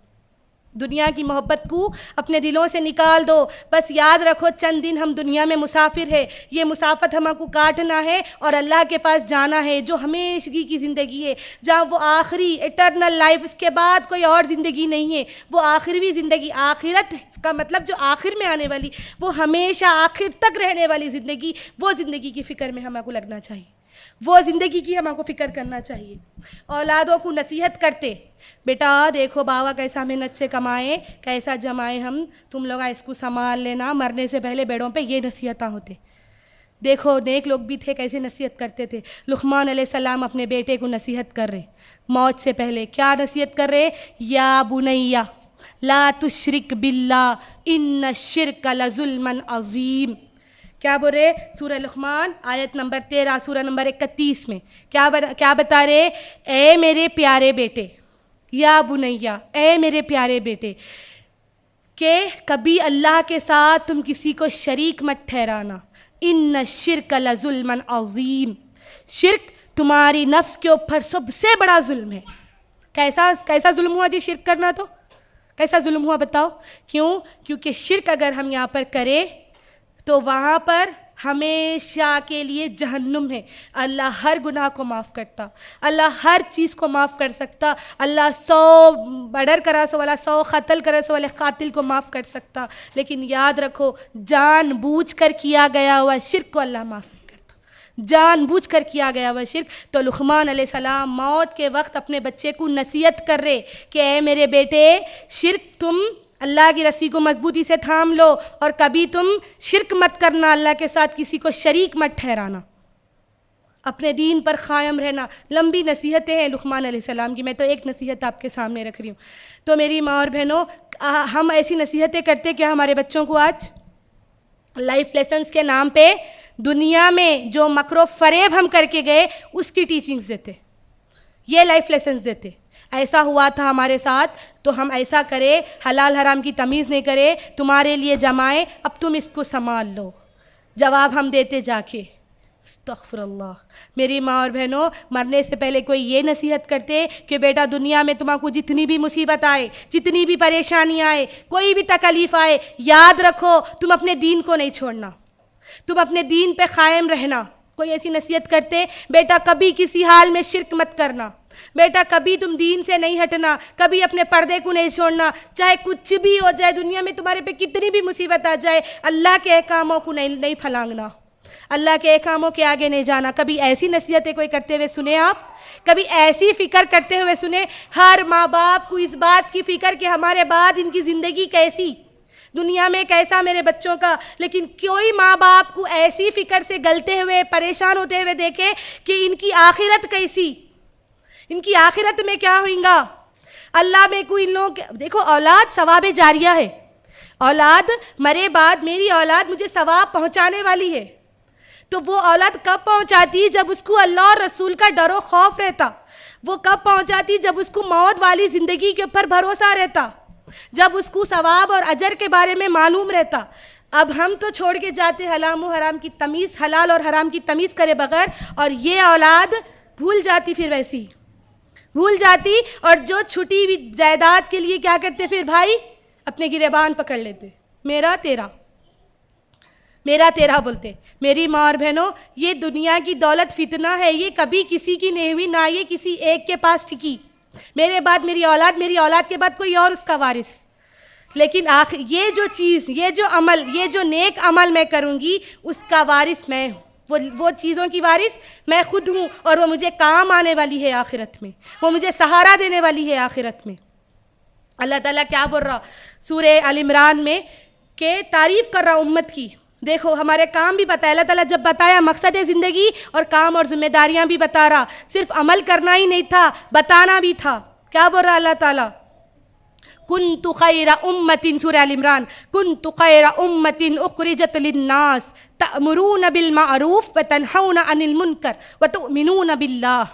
دنیا کی محبت کو اپنے دلوں سے نکال دو، بس یاد رکھو چند دن ہم دنیا میں مسافر ہے، یہ مسافت ہم کو کاٹنا ہے اور اللہ کے پاس جانا ہے، جو ہمیشگی کی زندگی ہے، جہاں وہ آخری ایٹرنل لائف، اس کے بعد کوئی اور زندگی نہیں ہے، وہ آخری زندگی، آخرت کا مطلب جو آخر میں آنے والی، وہ ہمیشہ آخر تک رہنے والی زندگی، وہ زندگی کی فکر میں ہم کو لگنا چاہیے، وہ زندگی کی ہم کو فکر کرنا چاہیے۔ اولادوں کو نصیحت کرتے، بیٹا دیکھو بابا کیسا محنت سے کمائے، کیسا جمائے، ہم تم لوگ اس کو سنبھال لینا، مرنے سے پہلے بیڑوں پہ یہ نصیحتیں ہوتے۔ دیکھو نیک لوگ بھی تھے کیسے نصیحت کرتے تھے، لقمان علیہ السلام اپنے بیٹے کو نصیحت کر رہے، موت سے پہلے کیا نصیحت کر رہے، یا بنیا لا تشرک باللہ ان الشرک لظلم عظیم۔ کیا بول رہے، سورہ لقمان آیت نمبر 13 سورہ نمبر 31 میں کیا بتا رہے، اے میرے پیارے بیٹے، یا بنیا اے میرے پیارے بیٹے، کہ کبھی اللہ کے ساتھ تم کسی کو شریک مت ٹھہرانا، ان الشرک لظلم عظیم، شرک تمہاری نفس کے اوپر سب سے بڑا ظلم ہے. کیسا ظلم ہوا جی شرک کرنا؟ تو کیسا ظلم ہوا بتاؤ؟ کیوں؟ کیونکہ شرک اگر ہم یہاں پر کریں تو وہاں پر ہمیشہ کے لیے جہنم ہے. اللہ ہر گناہ کو معاف کرتا، اللہ ہر چیز کو معاف کر سکتا. اللہ 100 مرڈر کرا سو والا 100 قتل کرا سو والے قاتل کو معاف کر سکتا، لیکن یاد رکھو جان بوجھ کر کیا گیا ہوا شرک کو اللہ معاف نہیں کرتا. جان بوجھ کر کیا گیا ہوا شرک. تو لقمان علیہ السلام موت کے وقت اپنے بچے کو نصیحت کر رہے کہ اے میرے بیٹے، شرک تم اللہ کی رسی کو مضبوطی سے تھام لو اور کبھی تم شرک مت کرنا، اللہ کے ساتھ کسی کو شریک مت ٹھہرانا، اپنے دین پر قائم رہنا. لمبی نصیحتیں ہیں لقمان علیہ السلام کی، میں تو ایک نصیحت آپ کے سامنے رکھ رہی ہوں. تو میری ماں اور بہنوں، ہم ایسی نصیحتیں کرتے کہ ہمارے بچوں کو آج لائف لیسنز کے نام پہ دنیا میں جو مکر و فریب ہم کر کے گئے اس کی ٹیچنگز دیتے، یہ لائف لیسنز دیتے. ایسا ہوا تھا ہمارے ساتھ تو ہم ایسا کرے، حلال حرام کی تمیز نہیں کرے، تمہارے لیے جمائے، اب تم اس کو سنبھال لو. جواب ہم دیتے جا کے استغفر اللہ. میری ماں اور بہنوں، مرنے سے پہلے کوئی یہ نصیحت کرتے کہ بیٹا دنیا میں تمہارے کو جتنی بھی مصیبت آئے، جتنی بھی پریشانی آئے، کوئی بھی تکلیف آئے، یاد رکھو تم اپنے دین کو نہیں چھوڑنا، تم اپنے دین پہ قائم رہنا. کوئی ایسی نصیحت کرتے بیٹا کبھی کسی حال میں شرک مت کرنا، بیٹا کبھی تم دین سے نہیں ہٹنا، کبھی اپنے پردے کو نہیں چھوڑنا، چاہے کچھ بھی ہو جائے دنیا میں، تمہارے پہ کتنی بھی مصیبت آ جائے، اللہ کے احکاموں کو نہیں پھلانگنا، اللہ کے احکاموں کے آگے نہیں جانا. کبھی ایسی نصیحتیں کوئی کرتے ہوئے سنے آپ؟ کبھی ایسی فکر کرتے ہوئے سنے؟ ہر ماں باپ کو اس بات کی فکر کہ ہمارے بعد ان کی زندگی کیسی، دنیا میں کیسا میرے بچوں کا. لیکن کوئی ماں باپ کو ایسی فکر سے گلتے ہوئے پریشان ہوتے ہوئے دیکھے کہ ان کی آخرت کیسی، ان کی آخرت میں کیا ہوئیں گا. اللہ میں کوئی ان لوگ دیکھو، اولاد ثواب جاریہ ہے. اولاد مرے بعد میری اولاد مجھے ثواب پہنچانے والی ہے. تو وہ اولاد کب پہنچاتی؟ جب اس کو اللہ اور رسول کا ڈر و خوف رہتا. وہ کب پہنچاتی؟ جب اس کو موت والی زندگی کے اوپر بھروسہ رہتا، جب اس کو ثواب اور اجر کے بارے میں معلوم رہتا. اب ہم تو چھوڑ کے جاتے حلال و حرام کی تمیز، حلال اور حرام کی تمیز کرے بغیر، اور یہ اولاد بھول جاتی، پھر ویسی بھول جاتی. اور جو چھٹی ہوئی جائیداد کے لیے کیا کرتے پھر بھائی؟ اپنے گریبان پکڑ لیتے، میرا تیرا میرا تیرا بولتے. میری ماں اور بہنوں، یہ دنیا کی دولت فتنہ ہے، یہ کبھی کسی کی نہیں ہوئی، نہ یہ کسی ایک کے پاس ٹکی. میرے بعد میری اولاد، میری اولاد کے بعد کوئی اور اس کا وارث. لیکن یہ جو چیز، یہ جو عمل، یہ جو نیک عمل میں کروں گی اس کا وارث میں ہوں. وہ چیزوں کی وارث میں خود ہوں، اور وہ مجھے کام آنے والی ہے آخرت میں، وہ مجھے سہارا دینے والی ہے آخرت میں. اللہ تعالیٰ کیا بول رہا سورہ آل عمران میں کہ تعریف کر رہا امت کی. دیکھو ہمارے کام بھی بتایا اللہ تعالیٰ، جب بتایا مقصد زندگی اور کام اور ذمہ داریاں بھی بتا رہا، صرف عمل کرنا ہی نہیں تھا، بتانا بھی تھا. کیا بول رہا اللہ تعالیٰ؟ کنت خیر امت، سورہ آل عمران، کنت خیر امت اخرجت للناس تأمرون بالمعروف وتنہون عن المنکر وتؤمنون باللہ.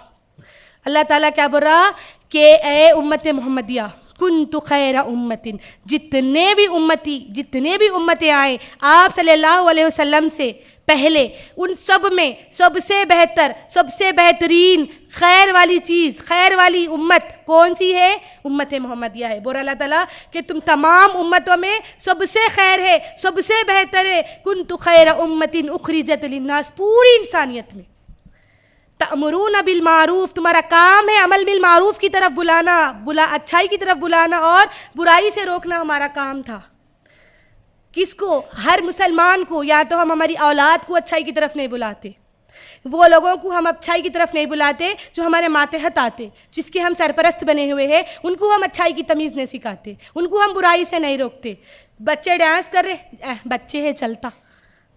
اللہ تعالیٰ کیا بول رہا کہ اے امت محمدیہ، کنت خیر امت، جتنے بھی امتیں آئیں آپ صلی اللہ علیہ وسلم سے پہلے، ان سب میں سب سے بہتر، سب سے بہترین خیر والی چیز، خیر والی امت کون سی ہے؟ امت محمدیہ ہے. بول اللہ تعالیٰ کہ تم تمام امتوں میں سب سے خیر ہے، سب سے بہتر ہے. کنت خیر امت اخرجت للناس، پوری انسانیت میں. تأمرون بالمعروف، تمہارا کام ہے عمل بالمعروف کی طرف بلانا، اچھائی کی طرف بلانا، اور برائی سے روکنا ہمارا کام تھا. کس کو؟ ہر مسلمان کو. یا تو ہم ہماری اولاد کو اچھائی کی طرف نہیں بلاتے، وہ لوگوں کو ہم اچھائی کی طرف نہیں بلاتے جو ہمارے ماتحت آتے، جس کے ہم سرپرست بنے ہوئے ہیں، ان کو ہم اچھائی کی تمیز نہیں سکھاتے، ان کو ہم برائی سے نہیں روکتے. بچے ڈانس کر رہے، بچے ہے چلتا.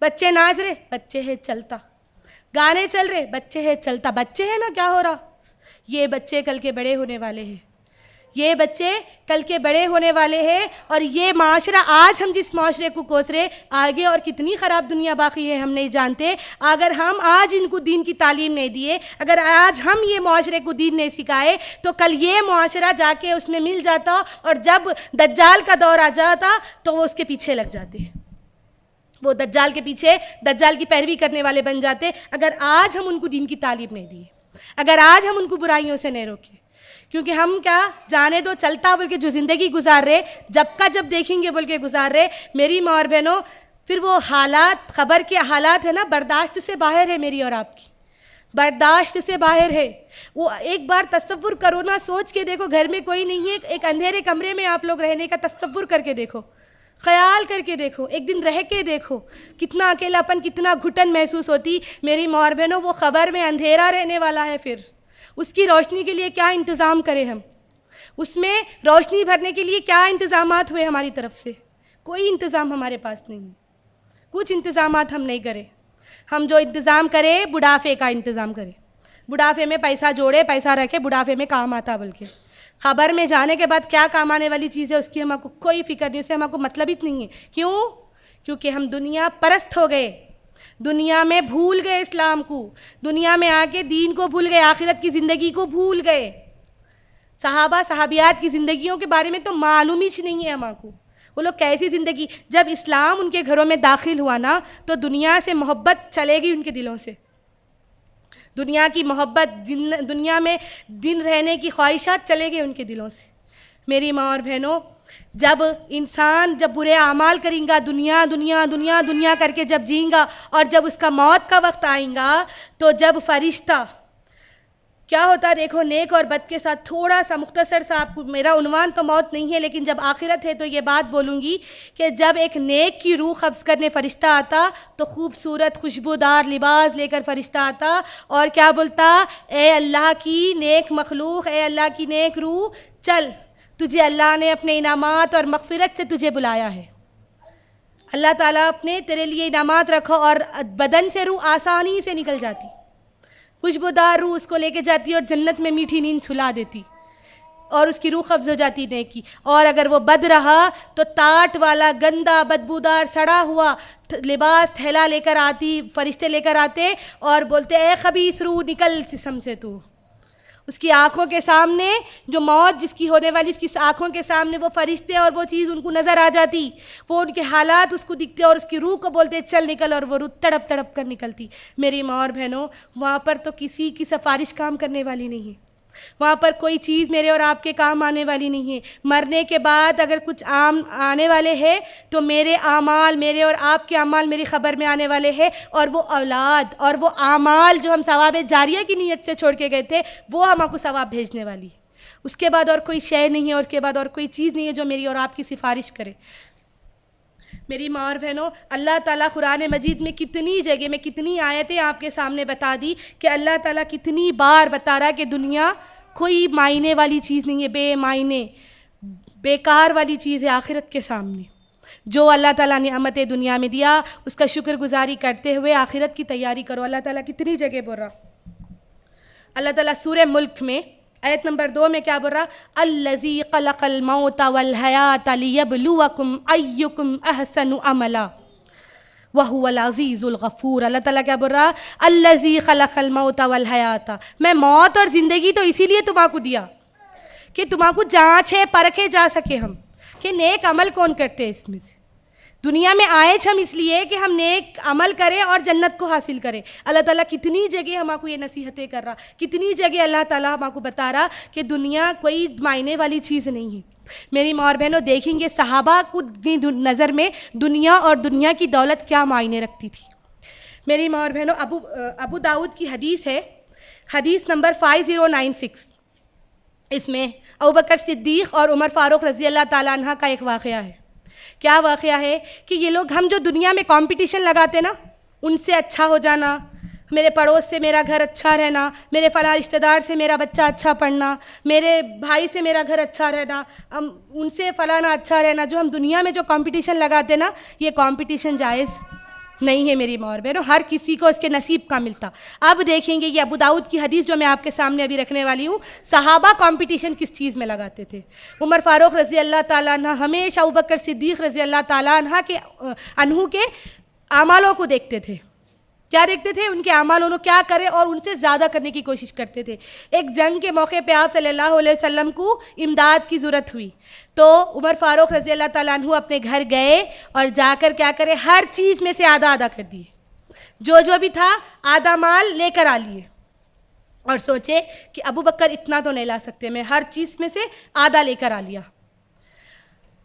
بچے ناچ رہے، بچے ہے چلتا. گانے چل رہے، بچے ہے چلتا. بچے ہیں نا، کیا ہو رہا؟ یہ بچے کل کے بڑے ہونے والے ہیں، یہ بچے کل کے بڑے ہونے والے ہیں. اور یہ معاشرہ، آج ہم جس معاشرے کو کوس رہے، آگے اور کتنی خراب دنیا باقی ہے ہم نہیں جانتے. اگر ہم آج ان کو دین کی تعلیم نہیں دیے، اگر آج ہم یہ معاشرے کو دین نہیں سکھائے، تو کل یہ معاشرہ جا کے اس میں مل جاتا، اور جب دجال کا دور آ جاتا تو وہ اس کے پیچھے لگ جاتے، وہ دجال کے پیچھے، دجال کی پیروی کرنے والے بن جاتے، اگر آج ہم ان کو دین کی تعلیم نہیں دیے. اگر آج ہم ان کو برائیوں سے نہیں روکیں. کیونکہ ہم کیا جانے دو چلتا بول کے جو زندگی گزار رہے, جب کا جب دیکھیں گے بول کے گزار رہے. میری ماں اور بہنوں, پھر وہ حالات, خبر کے حالات ہے نا, برداشت سے باہر ہے میری اور آپ کی, برداشت سے باہر ہے. وہ ایک بار تصور کرو نا, سوچ کے دیکھو, گھر میں کوئی نہیں ہے, ایک اندھیرے کمرے میں آپ لوگ رہنے کا تصور کر کے دیکھو, خیال کر کے دیکھو, ایک دن رہ کے دیکھو کتنا اکیلاپن, کتنا گھٹن محسوس ہوتی. میری ماں اور بہنوں, وہ خبر میں اندھیرا رہنے والا ہے, پھر اس کی روشنی کے لیے کیا انتظام کریں ہم, اس میں روشنی بھرنے کے لیے کیا انتظامات ہوئے ہماری طرف سے. کوئی انتظام ہمارے پاس نہیں ہے, کچھ انتظامات ہم نہیں کریں. ہم جو انتظام کریں بڑھاپے کا انتظام کریں, بڑھاپے میں پیسہ جوڑے, پیسہ رکھے, بڑھاپے میں کام آتا. بلکہ خبر میں جانے کے بعد کیا کام آنے والی چیز ہے اس کی ہم کو کوئی فکر نہیں, اس سے ہم کو مطلب ہی نہیں ہے. کیوں؟ کیونکہ ہم دنیا پرست ہو گئے, دنیا میں بھول گئے اسلام کو, دنیا میں آ کے دین کو بھول گئے, آخرت کی زندگی کو بھول گئے. صحابہ صحابیات کی زندگیوں کے بارے میں تو معلوم ہی نہیں ہے ہم کو, وہ لوگ کیسی زندگی. جب اسلام ان کے گھروں میں داخل ہوا نا, تو دنیا سے محبت چلے گئی ان کے دلوں سے, دنیا کی محبت, دنیا میں دن رہنے کی خواہشات چلے گئے ان کے دلوں سے. میری ماں اور بہنوں, جب انسان جب برے اعمال کریں گا, دنیا دنیا دنیا دنیا کر کے جب جئیں گا, اور جب اس کا موت کا وقت آئیں گا, تو جب فرشتہ کیا ہوتا ہے دیکھو, نیک اور بد کے ساتھ تھوڑا سا مختصر سا, آپ کو میرا عنوان تو موت نہیں ہے, لیکن جب آخرت ہے تو یہ بات بولوں گی کہ جب ایک نیک کی روح قبض کرنے فرشتہ آتا, تو خوبصورت خوشبودار لباس لے کر فرشتہ آتا, اور کیا بولتا, اے اللہ کی نیک مخلوق, اے اللہ کی نیک روح, چل, تجھے اللہ نے اپنے انعامات اور مغفرت سے تجھے بلایا ہے. اللہ تعالیٰ اپنے تیرے لیے انعامات رکھو, اور بدن سے روح آسانی سے نکل جاتی, خوشبودار روح اس کو لے کے جاتی اور جنت میں میٹھی نیند سلا دیتی, اور اس کی روح قبض ہو جاتی نیک کی. اور اگر وہ بد رہا تو تاٹ والا گندا بدبودار سڑا ہوا لباس تھیلا لے کر آتی, فرشتے لے کر آتے اور بولتے, اے خبیث روح نکل جسم سے تو. اس کی آنکھوں کے سامنے جو موت جس کی ہونے والی, اس کی آنکھوں کے سامنے وہ فرشتے اور وہ چیز ان کو نظر آ جاتی, وہ ان کے حالات اس کو دکھتے, اور اس کی روح کو بولتے چل نکل, اور وہ روح تڑپ تڑپ کر نکلتی. میری ماں اور بہنوں, وہاں پر تو کسی کی سفارش کام کرنے والی نہیں ہے, وہاں پر کوئی چیز میرے اور آپ کے کام آنے والی نہیں ہے. مرنے کے بعد اگر کچھ آنے والے ہیں تو میرے اعمال, میرے اور آپ کے اعمال میری خبر میں آنے والے ہیں, اور وہ اولاد اور وہ اعمال جو ہم ثواب جاریہ کی نیت سے چھوڑ کے گئے تھے, وہ ہم کو ثواب بھیجنے والی ہے. اس کے بعد اور کوئی شے نہیں ہے, اور اس کے بعد اور کوئی چیز نہیں ہے جو میری اور آپ کی سفارش کرے. میری ماں اور بہنوں, اللہ تعالیٰ قرآن مجید میں کتنی جگہ میں کتنی آیتیں آپ کے سامنے بتا دی کہ اللہ تعالیٰ کتنی بار بتا رہا کہ دنیا کوئی معنی والی چیز نہیں ہے, بے معنی بیکار والی چیز ہے آخرت کے سامنے. جو اللہ تعالیٰ نے نعمت دنیا میں دیا اس کا شکر گزاری کرتے ہوئے آخرت کی تیاری کرو. اللہ تعالیٰ کتنی جگہ بول رہا. اللہ تعالیٰ سورہ ملک میں آیت نمبر 2 میں کیا بول رہا, الذی خلق الموت والحیات لیبلوکم ایکم احسن عملا وہو العزیز الغفور. اللہ تعالیٰ کیا بول رہا, الذی خلق الموت والحیات, میں موت اور زندگی تو اسی لیے تمہاں کو دیا کہ تمہاں کو جانچے پرکھے جا سکے ہم کہ نیک عمل کون کرتے ہیں. اس میں سے دنیا میں آئے ہم اس لیے کہ ہم نیک عمل کریں اور جنت کو حاصل کریں. اللہ تعالیٰ کتنی جگہ ہم کو یہ نصیحتیں کر رہا, کتنی جگہ اللہ تعالیٰ ہم کو بتا رہا کہ دنیا کوئی معنی والی چیز نہیں ہے. میری ماں اور بہنوں, دیکھیں گے صحابہ کو نظر میں دنیا اور دنیا کی دولت کیا معنی رکھتی تھی. میری ماں اور بہنوں, ابو داؤد کی حدیث ہے, حدیث نمبر 5096. اس میں ابوبکر صدیق اور عمر فاروق رضی اللہ تعالیٰ عنہ کا ایک واقعہ ہے. کیا واقعہ ہے کہ یہ لوگ, ہم جو دنیا میں کمپٹیشن لگاتے نا, ان سے اچھا ہو جانا, میرے پڑوس سے میرا گھر اچھا رہنا, میرے فلاں رشتہ دار سے میرا بچہ اچھا پڑھنا, میرے بھائی سے میرا گھر اچھا رہنا, ان سے فلانا اچھا رہنا, جو ہم دنیا میں جو کمپٹیشن لگاتے نا, یہ کمپٹیشن جائز نہیں ہے میری ماں اور بہنوں, ہر کسی کو اس کے نصیب کا ملتا. اب دیکھیں گے یہ ابو داؤد کی حدیث جو میں آپ کے سامنے ابھی رکھنے والی ہوں, صحابہ کمپٹیشن کس چیز میں لگاتے تھے. عمر فاروق رضی اللہ تعالیٰ عنہ ہمیشہ ابوبکر صدیق رضی اللہ تعالیٰ عنہ کے اعمالوں کو دیکھتے تھے. کیا دیکھتے تھے, ان کے اعمال انہوں کیا کرے اور ان سے زیادہ کرنے کی کوشش کرتے تھے. ایک جنگ کے موقع پہ آپ صلی اللہ علیہ وسلم کو امداد کی ضرورت ہوئی, تو عمر فاروق رضی اللہ تعالیٰ عنہ اپنے گھر گئے اور جا کر کیا کرے, ہر چیز میں سے آدھا آدھا کر دیے, جو بھی تھا آدھا مال لے کر آ لیے. اور سوچے کہ ابو بکر اتنا تو نہیں لا سکتے، میں ہر چیز میں سے آدھا لے کر آ لیا.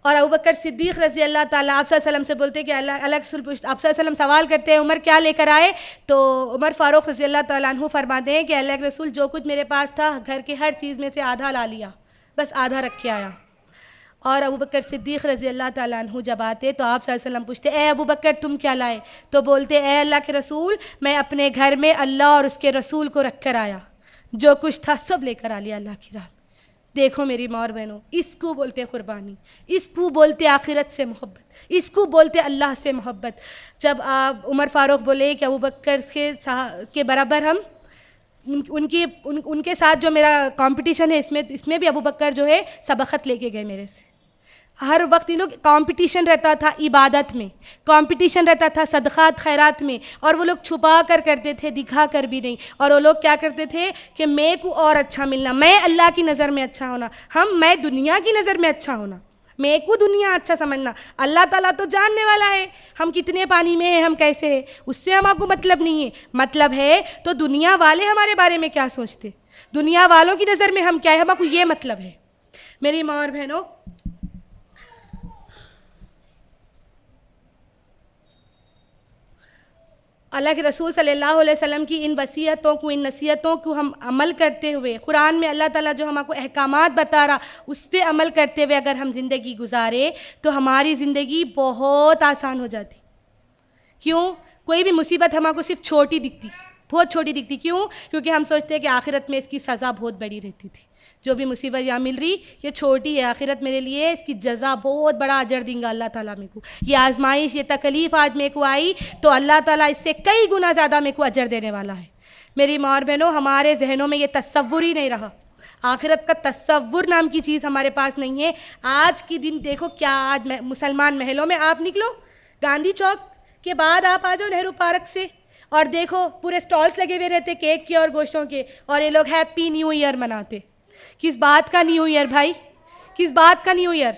اور ابو بکر صدیق رضی اللہ تعالیٰ آپ صلی اللہ علیہ وسلم سے بولتے کہ اللہ رسول پوچھتے، آپ صلی اللہ علیہ وسلم سوال کرتے ہیں عمر کیا لے کر آئے؟ تو عمر فاروق رضی اللہ تعالیٰ عنہ فرماتے ہیں کہ اللہ کے رسول جو کچھ میرے پاس تھا گھر کے ہر چیز میں سے آدھا لا لیا، بس آدھا رکھ کے آیا. اور ابو بکر صدیق رضی اللہ تعالیٰ عنہ جب آتے تو آپ صلی اللہ علیہ وسلم پوچھتے اے ابو بکر تم کیا لائے؟ تو بولتے اے اللہ کے رسول میں اپنے گھر میں اللہ اور اس کے رسول کو رکھ کر آیا، جو کچھ تھا سب لے کر آ لیا اللہ کی راہ. دیکھو میری ماں اور بہنوں، اس کو بولتے قربانی، اس کو بولتے آخرت سے محبت، اس کو بولتے اللہ سے محبت. جب آپ عمر فاروق بولے کہ ابو بکر کے برابر ہم ان کے ساتھ جو میرا کمپٹیشن ہے اس میں بھی ابو بکر جو ہے سبقت لے کے گئے میرے سے. ہر وقت یہ لوگ کمپٹیشن رہتا تھا عبادت میں، کمپٹیشن رہتا تھا صدقات خیرات میں، اور وہ لوگ چھپا کر کرتے تھے، دکھا کر بھی نہیں. اور وہ لوگ کیا کرتے تھے کہ میں کو اور اچھا ملنا، میں اللہ کی نظر میں اچھا ہونا، میں دنیا کی نظر میں اچھا ہونا، میں کو دنیا اچھا سمجھنا. اللہ تعالیٰ تو جاننے والا ہے ہم کتنے پانی میں ہیں، ہم کیسے ہیں، اس سے ہم کو مطلب نہیں ہے. مطلب ہے تو دنیا والے ہمارے بارے میں کیا سوچتے، دنیا والوں کی نظر میں ہم کیا ہے، ہم کو یہ مطلب ہے. میری ماں اور بہنوں، اللہ کے رسول صلی اللہ علیہ وسلم کی ان وصیتوں کو، ان نصیحتوں کو ہم عمل کرتے ہوئے، قرآن میں اللہ تعالیٰ جو ہم کو احکامات بتا رہا اس پہ عمل کرتے ہوئے اگر ہم زندگی گزارے تو ہماری زندگی بہت آسان ہو جاتی. کیوں؟ کوئی بھی مصیبت ہم کو صرف چھوٹی دکھتی، بہت چھوٹی دکھتی. کیوں؟ کیونکہ ہم سوچتے ہیں کہ آخرت میں اس کی سزا بہت بڑی رہتی تھی. جو بھی مصیبت یہاں مل رہی یہ چھوٹی ہے، آخرت میرے لیے اس کی جزا بہت بڑا اجر دیں گا اللہ تعالیٰ میرے کو. یہ آزمائش، یہ تکلیف آج میرے کو آئی تو اللہ تعالیٰ اس سے کئی گنا زیادہ میرے کو اجر دینے والا ہے. میری ماں اور بہنوں، ہمارے ذہنوں میں یہ تصور ہی نہیں رہا، آخرت کا تصور نام کی چیز ہمارے پاس نہیں ہے. آج کی دن دیکھو کیا، آج مسلمان محلوں میں آپ نکلو، گاندھی چوک کے بعد آپ آ جاؤ نہرو پارک سے، اور دیکھو پورے سٹالز لگے ہوئے رہتے کیک کے اور گوشتوں کے، اور یہ لوگ ہیپی نیو ایئر مناتے. کس بات کا نیو ایئر بھائی، کس بات کا نیو ایئر؟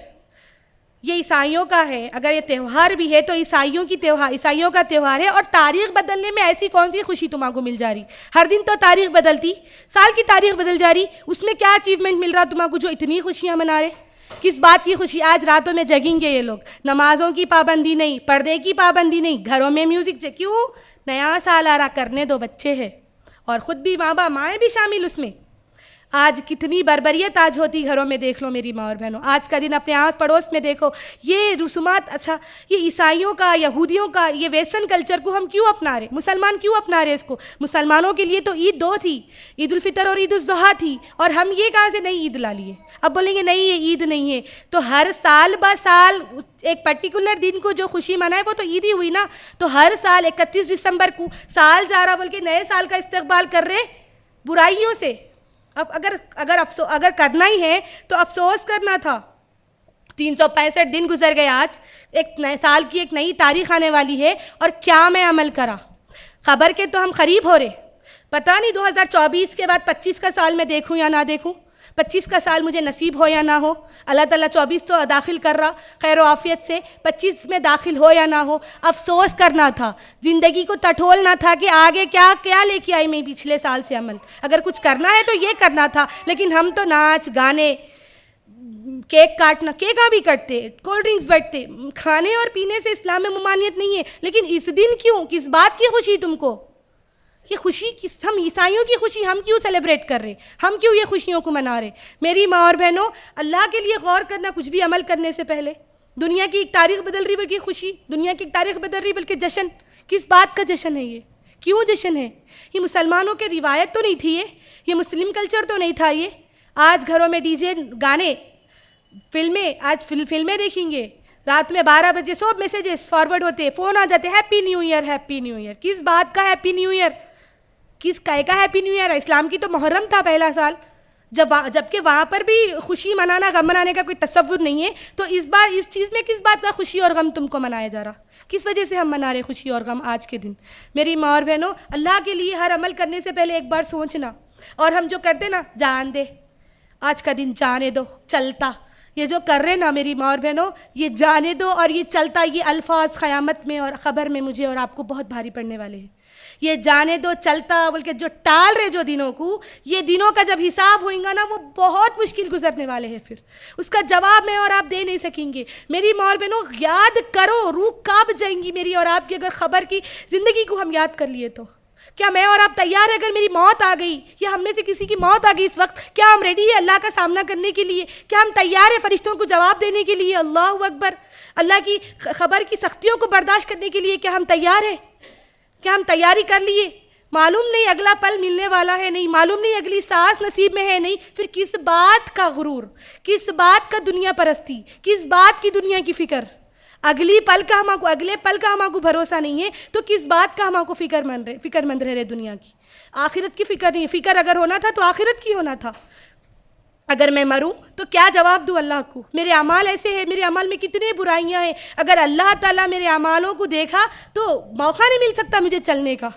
یہ عیسائیوں کا ہے. اگر یہ تہوار بھی ہے تو عیسائیوں کا تہوار ہے. اور تاریخ بدلنے میں ایسی کون سی خوشی تمہاں کو مل جا رہی؟ ہر دن تو تاریخ بدلتی، سال کی تاریخ بدل جا رہی، اس میں کیا اچیومنٹ مل رہا تمہاں کو جو اتنی خوشیاں منا رہے؟ کس بات کی خوشی؟ آج راتوں میں جگیں گے یہ لوگ، نمازوں کی پابندی نہیں، پردے کی پابندی نہیں، گھروں میں میوزک. کیوں؟ نیا سال آ رہا، کرنے دو، بچے ہیں، اور خود بھی مائیں بھی شامل اس میں. آج کتنی بربریت آج ہوتی گھروں میں، دیکھ لو میری ماں اور بہنوں. آج کا دن اپنے آس پڑوس میں دیکھو، یہ رسومات، اچھا یہ عیسائیوں کا، یہودیوں کا، یہ ویسٹرن کلچر کو ہم کیوں اپنا رہے؟ مسلمان کیوں اپنا رہے اس کو؟ مسلمانوں کے لیے تو عید دو تھی، عید الفطر اور عید الاضحیٰ تھی، اور ہم یہ کہاں سے نئی عید لا لیے؟ اب بولیں گے نہیں یہ عید نہیں ہے. تو ہر سال سال ایک پرٹیکولر دن کو جو خوشی منائے وہ تو عید ہی ہوئی نا. تو ہر سال 31 دسمبر کو سال جا رہا بول کے نئے سال کا استقبال کر رہے برائیوں سے. اب اگر کرنا ہی ہے تو افسوس کرنا تھا. 365 دن گزر گئے، آج ایک نئے سال کی ایک نئی تاریخ آنے والی ہے، اور کیا میں عمل کرا؟ خبر کے تو ہم قریب ہو رہے، پتہ نہیں 2024 کے بعد 25 کا سال میں دیکھوں یا نہ دیکھوں، 25 کا سال مجھے نصیب ہو یا نہ ہو. اللہ تعالیٰ 24 تو داخل کر رہا خیر و عافیت سے، 25 میں داخل ہو یا نہ ہو. افسوس کرنا تھا، زندگی کو ٹٹولنا تھا کہ آگے کیا لے کے آئی میں پچھلے سال سے عمل. اگر کچھ کرنا ہے تو یہ کرنا تھا، لیکن ہم تو ناچ گانے، کیک کاٹنا، کیک بھی کٹتے، کولڈ ڈرنکس بٹتے، کھانے اور پینے سے اسلام میں ممانعت نہیں ہے. لیکن اس دن کیوں، کس بات کی خوشی تم کو؟ یہ خوشی ہم عیسائیوں کی خوشی ہم کیوں سیلیبریٹ کر رہے؟ ہم کیوں یہ خوشیوں کو منا رہے؟ میری ماں اور بہنوں، اللہ کے لیے غور کرنا کچھ بھی عمل کرنے سے پہلے. دنیا کی ایک تاریخ بدل رہی بلکہ خوشی، دنیا کی ایک تاریخ بدل رہی بلکہ جشن. کس بات کا جشن ہے یہ؟ کیوں جشن ہے؟ یہ مسلمانوں کے روایت تو نہیں تھی، یہ مسلم کلچر تو نہیں تھا. یہ آج گھروں میں ڈی جے، گانے، فلمیں، آج فلمیں دیکھیں گے رات میں 12 بجے، سب میسیجز فارورڈ ہوتے، فون آ جاتے، happy new year, happy new year. کس بات کا ہیپی نیو ایئر؟ کس کا ہیپی نیو ایئر ہے؟ اسلام کی تو محرم تھا پہلا سال، جبکہ وہاں پر بھی خوشی منانا، غم منانے کا کوئی تصور نہیں ہے. تو اس بار اس چیز میں کس بات کا خوشی اور غم تم کو منایا جا رہا؟ کس وجہ سے ہم منا رہے خوشی اور غم آج کے دن؟ میری ماں اور بہنوں، اللہ کے لیے ہر عمل کرنے سے پہلے ایک بار سوچنا. اور ہم جو کرتے نا، جان دے، آج کا دن جانے دو، چلتا، یہ جو کر رہے نا میری ماں اور بہنوں، یہ جانے دو اور یہ چلتا، یہ الفاظ قیامت میں اور خبر میں مجھے اور آپ کو بہت بھاری پڑنے والے ہیں. یہ جانے دو چلتا بول کے جو ٹال رہے جو دنوں کو، یہ دنوں کا جب حساب ہوئیں گا نا وہ بہت مشکل گزرنے والے ہیں، پھر اس کا جواب میں اور آپ دے نہیں سکیں گے۔ میری ماں اور بہنوں یاد کرو، روح کانپ جائیں گی میری اور آپ کی اگر خبر کی زندگی کو ہم یاد کر لیے تو۔ کیا میں اور آپ تیار ہیں اگر میری موت آ گئی یا ہم میں سے کسی کی موت آ گئی اس وقت، کیا ہم ریڈی ہیں اللہ کا سامنا کرنے کے لیے؟ کیا ہم تیار ہیں فرشتوں کو جواب دینے کے لیے؟ اللہ اکبر، اللہ کی خبر کی سختیوں کو برداشت کرنے کے لیے کیا ہم تیار ہیں؟ کیا ہم تیاری کر لیے؟ معلوم نہیں اگلا پل ملنے والا ہے، نہیں معلوم نہیں اگلی سانس نصیب میں ہے، نہیں پھر کس بات کا غرور، کس بات کا دنیا پرستی، کس بات کی دنیا کی فکر؟ اگلے پل کا ہمارے کو بھروسہ نہیں ہے تو کس بات کا ہمارے کو فکر مند رہے دنیا کی؟ آخرت کی فکر نہیں، فکر اگر ہونا تھا تو آخرت کی ہونا تھا۔ اگر میں مروں تو کیا جواب دوں اللہ کو؟ میرے اعمال ایسے ہیں، میرے اعمال میں کتنے برائیاں ہیں، اگر اللہ تعالیٰ میرے اعمالوں کو دیکھا تو موقع نہیں مل سکتا مجھے چلنے کا۔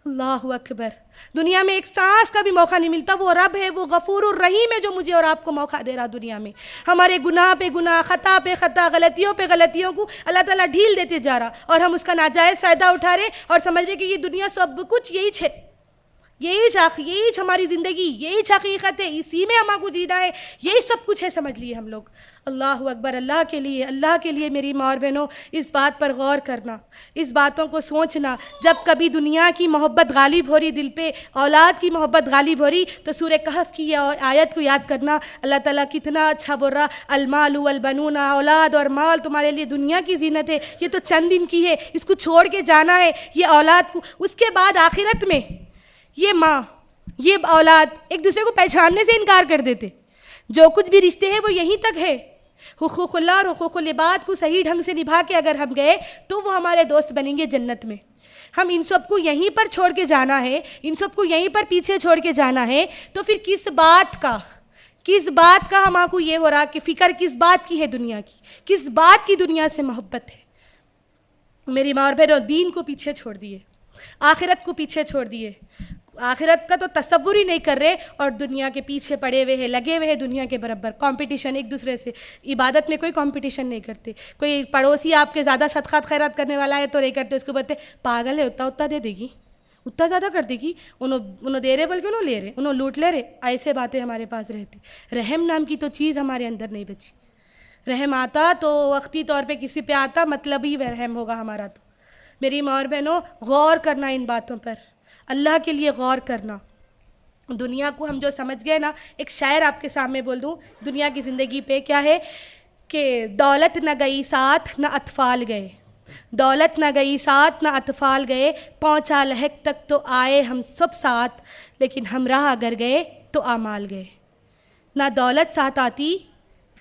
اللہ اکبر، دنیا میں ایک سانس کا بھی موقع نہیں ملتا۔ وہ رب ہے، وہ غفور الرحیم ہے جو مجھے اور آپ کو موقع دے رہا دنیا میں۔ ہمارے گناہ پہ گناہ، خطا پہ خطا، غلطیوں پہ غلطیوں کو اللہ تعالیٰ ڈھیل دیتے جا رہا اور ہم اس کا ناجائز فائدہ اٹھا رہے اور سمجھ رہے کہ یہ دنیا سب کچھ یہی ہے، یہی ہماری زندگی، یہی حقیقت ہے، اسی میں ہمارے کو جینا ہے، یہی سب کچھ ہے سمجھ لیے ہم لوگ۔ اللہ اکبر، اللہ کے لیے میری ماں اور بہنوں اس بات پر غور کرنا، اس باتوں کو سوچنا۔ جب کبھی دنیا کی محبت غالب ہو رہی دل پہ، اولاد کی محبت غالب ہو رہی تو سورہ کہف کی یہ آیت کو یاد کرنا۔ اللہ تعالیٰ کتنا اچھا بول رہا، المال والبنون، اولاد اور مال تمہارے لیے دنیا کی زینت ہے، یہ تو چند دن کی ہے، اس کو چھوڑ کے جانا ہے، یہ اولاد کو۔ اس کے بعد آخرت میں یہ ماں، یہ اولاد ایک دوسرے کو پہچاننے سے انکار کر دیتے۔ جو کچھ بھی رشتے ہیں وہ یہیں تک ہے۔ حقوق اللہ اور حقوق العباد کو صحیح ڈھنگ سے نبھا کے اگر ہم گئے تو وہ ہمارے دوست بنیں گے جنت میں۔ ہم ان سب کو یہیں پر چھوڑ کے جانا ہے، ان سب کو یہیں پر پیچھے چھوڑ کے جانا ہے، تو پھر کس بات کا ہمارے کو یہ ہو رہا کہ فکر کس بات کی ہے دنیا کی، کس بات کی دنیا سے محبت ہے؟ میری ماں اور بہنوں، دین کو پیچھے چھوڑ دیے، آخرت کو پیچھے چھوڑ دیے، آخرت کا تو تصور ہی نہیں کر رہے اور دنیا کے پیچھے پڑے ہوئے ہیں، لگے ہوئے ہیں دنیا کے برابر، کمپٹیشن ایک دوسرے سے۔ عبادت میں کوئی کمپٹیشن نہیں کرتے، کوئی پڑوسی آپ کے زیادہ صدقات خیرات کرنے والا ہے تو نہیں کرتے، اس کو بولتے پاگل ہے، اتنا دے دے گی، اتنا زیادہ کر دے گی، انہوں دے رہے بلکہ انہوں لے رہے، انہوں لوٹ لے رہے، ایسے باتیں ہمارے پاس رہتی۔ رحم نام کی تو چیز ہمارے اندر نہیں بچی۔ رحم آتا تو وقتی طور پہ کسی پہ آتا، مطلب ہی رحم ہوگا ہمارا۔ تو میری ماں اور بہنوں، غور کرنا ان باتوں پر، اللہ کے لیے غور کرنا۔ دنیا کو ہم جو سمجھ گئے نا، ایک شاعر آپ کے سامنے بول دوں دنیا کی زندگی پہ کیا ہے کہ دولت نہ گئی ساتھ نہ اطفال گئے، دولت نہ گئی ساتھ نہ اطفال گئے، پہنچا لحق تک تو آئے ہم سب ساتھ، لیکن ہمراہ اگر گئے تو اعمال گئے۔ نہ دولت ساتھ آتی،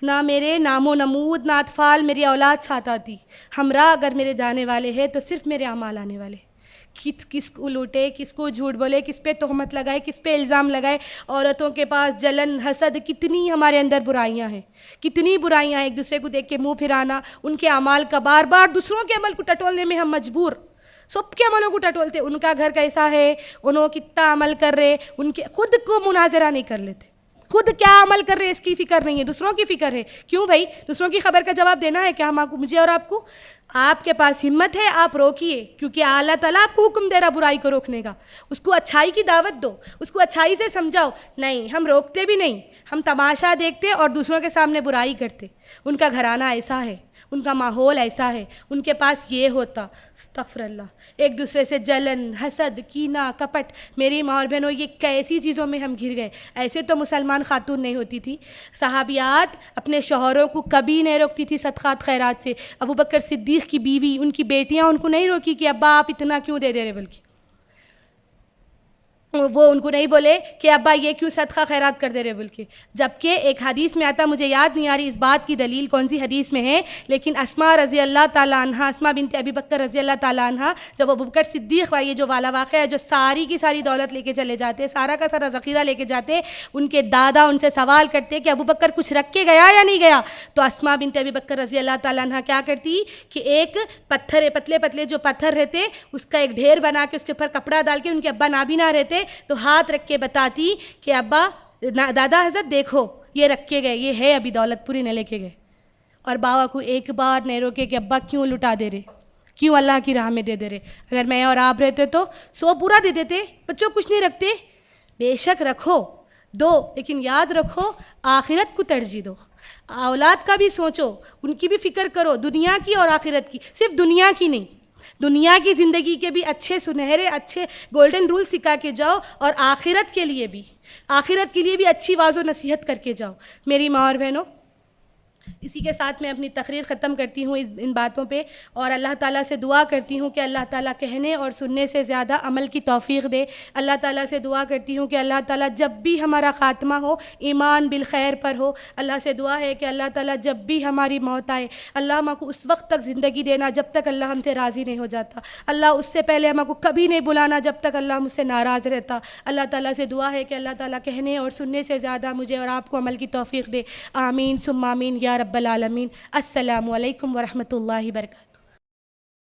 نہ میرے نام و نمود، نہ اطفال میری اولاد ساتھ آتی، ہمراہ اگر میرے جانے والے ہیں تو صرف میرے اعمال آنے والے۔ کس کو لوٹے، کس کو جھوٹ بولے، کس پہ تہمت لگائے، کس پہ الزام لگائے۔ عورتوں کے پاس جلن، حسد، کتنی ہمارے اندر برائیاں ہیں، کتنی برائیاں ہیں، ایک دوسرے کو دیکھ کے منہ پھرانا، ان کے اعمال کا بار بار دوسروں کے عمل کو ٹٹولنے میں ہم مجبور، سب کے عملوں کو ٹٹولتے، ان کا گھر کیسا ہے، انہوں کتنا عمل کر رہے، ان کے خود کو مناظرہ نہیں کر لیتے، خود کیا عمل کر رہے اس کی فکر نہیں ہے، دوسروں کی فکر ہے۔ کیوں بھائی؟ دوسروں کی خبر کا جواب دینا ہے کیا مجھے اور آپ کو؟ آپ کے پاس ہمت ہے آپ روکیے، کیونکہ اللہ تعالیٰ آپ کو حکم دے رہا برائی کو روکنے کا، اس کو اچھائی کی دعوت دو، اس کو اچھائی سے سمجھاؤ۔ نہیں، ہم روکتے بھی نہیں، ہم تماشا دیکھتے اور دوسروں کے سامنے برائی کرتے۔ ان کا گھرانہ ایسا ہے، ان کا ماحول ایسا ہے، ان کے پاس یہ ہوتا، استغفر اللہ، ایک دوسرے سے جلن، حسد، کینہ، کپٹ۔ میری ماں اور بہنوں، یہ کیسی چیزوں میں ہم گھر گئے۔ ایسے تو مسلمان خاتون نہیں ہوتی تھی، صحابیات اپنے شوہروں کو کبھی نہیں روکتی تھی صدقات خیرات سے۔ ابو بکر صدیق کی بیوی، ان کی بیٹیاں ان کو نہیں روکی کہ ابا آپ اتنا کیوں دے رہے، بلکہ وہ ان کو نہیں بولے کہ ابا یہ کیوں صدقہ خیرات کر دے رہے، بلکہ جبکہ ایک حدیث میں آتا، مجھے یاد نہیں آ رہی اس بات کی دلیل کون سی حدیث میں ہے، لیکن اسماء رضی اللہ تعالیٰ عنہ، اسماء بنت ابی بکر رضی اللہ تعالیٰ عنہ، جب ابو بکر صدیق یہ جو والا واقعہ ہے، جو ساری کی ساری دولت لے کے چلے جاتے، سارا کا سارا ذخیرہ لے کے جاتے، ان کے دادا ان سے سوال کرتے کہ ابو بکر کچھ رکھ کے گیا یا نہیں گیا، تو اسماء بنت ابی بکر رضی اللہ تعالیٰ عنہ کیا کرتی کہ ایک پتھر، پتلے پتلے جو پتھر رہتے، اس کا ایک ڈھیر بنا کے اس کے اوپر کپڑا ڈال کے، ان کے ابا نابینا رہتے تو ہاتھ رکھ کے بتاتی کہ ابا، دادا حضرت دیکھو یہ رکھ کے گئے، یہ ہے ابھی دولت پوری نہ لے کے گئے، اور بابا کو ایک بار نہیں روکے کہ ابا کیوں لٹا دے رہے، کیوں اللہ کی راہ میں دے دے رہے؟ اگر میں اور آپ رہتے تو 100 پورا دے دیتے. بچوں کچھ نہیں رکھتے، بے شک رکھو دو، لیکن یاد رکھو آخرت کو ترجیح دو. اولاد کا بھی سوچو، ان کی بھی فکر کرو، دنیا کی اور آخرت کی، صرف دنیا کی نہیں. دنیا کی زندگی کے بھی اچھے سنہرے اچھے گولڈن رول سکھا کے جاؤ، اور آخرت کے لیے بھی اچھی واضح و نصیحت کر کے جاؤ. میری ماں اور بہنوں، اسی کے ساتھ میں اپنی تقریر ختم کرتی ہوں ان باتوں پہ، اور اللہ تعالیٰ سے دعا کرتی ہوں کہ اللہ تعالیٰ کہنے اور سننے سے زیادہ عمل کی توفیق دے. اللہ تعالیٰ سے دعا کرتی ہوں کہ اللہ تعالیٰ جب بھی ہمارا خاتمہ ہو ایمان بالخیر پر ہو. اللہ سے دعا ہے کہ اللہ تعالیٰ جب بھی ہماری موت آئے، اللہ ہم کو اس وقت تک زندگی دینا جب تک اللہ ہم سے راضی نہیں ہو جاتا. اللہ اس سے پہلے ہم کو کبھی نہیں بلانا جب تک اللہ مجھ سے ناراض رہتا. اللہ تعالیٰ سے دعا ہے کہ اللہ تعالیٰ کہنے اور سننے سے زیادہ مجھے اور آپ کو عمل کی توفیق دے. آمین ثم آمین یا رب العالمین. السلام علیکم ورحمۃ اللہ وبرکاتہ.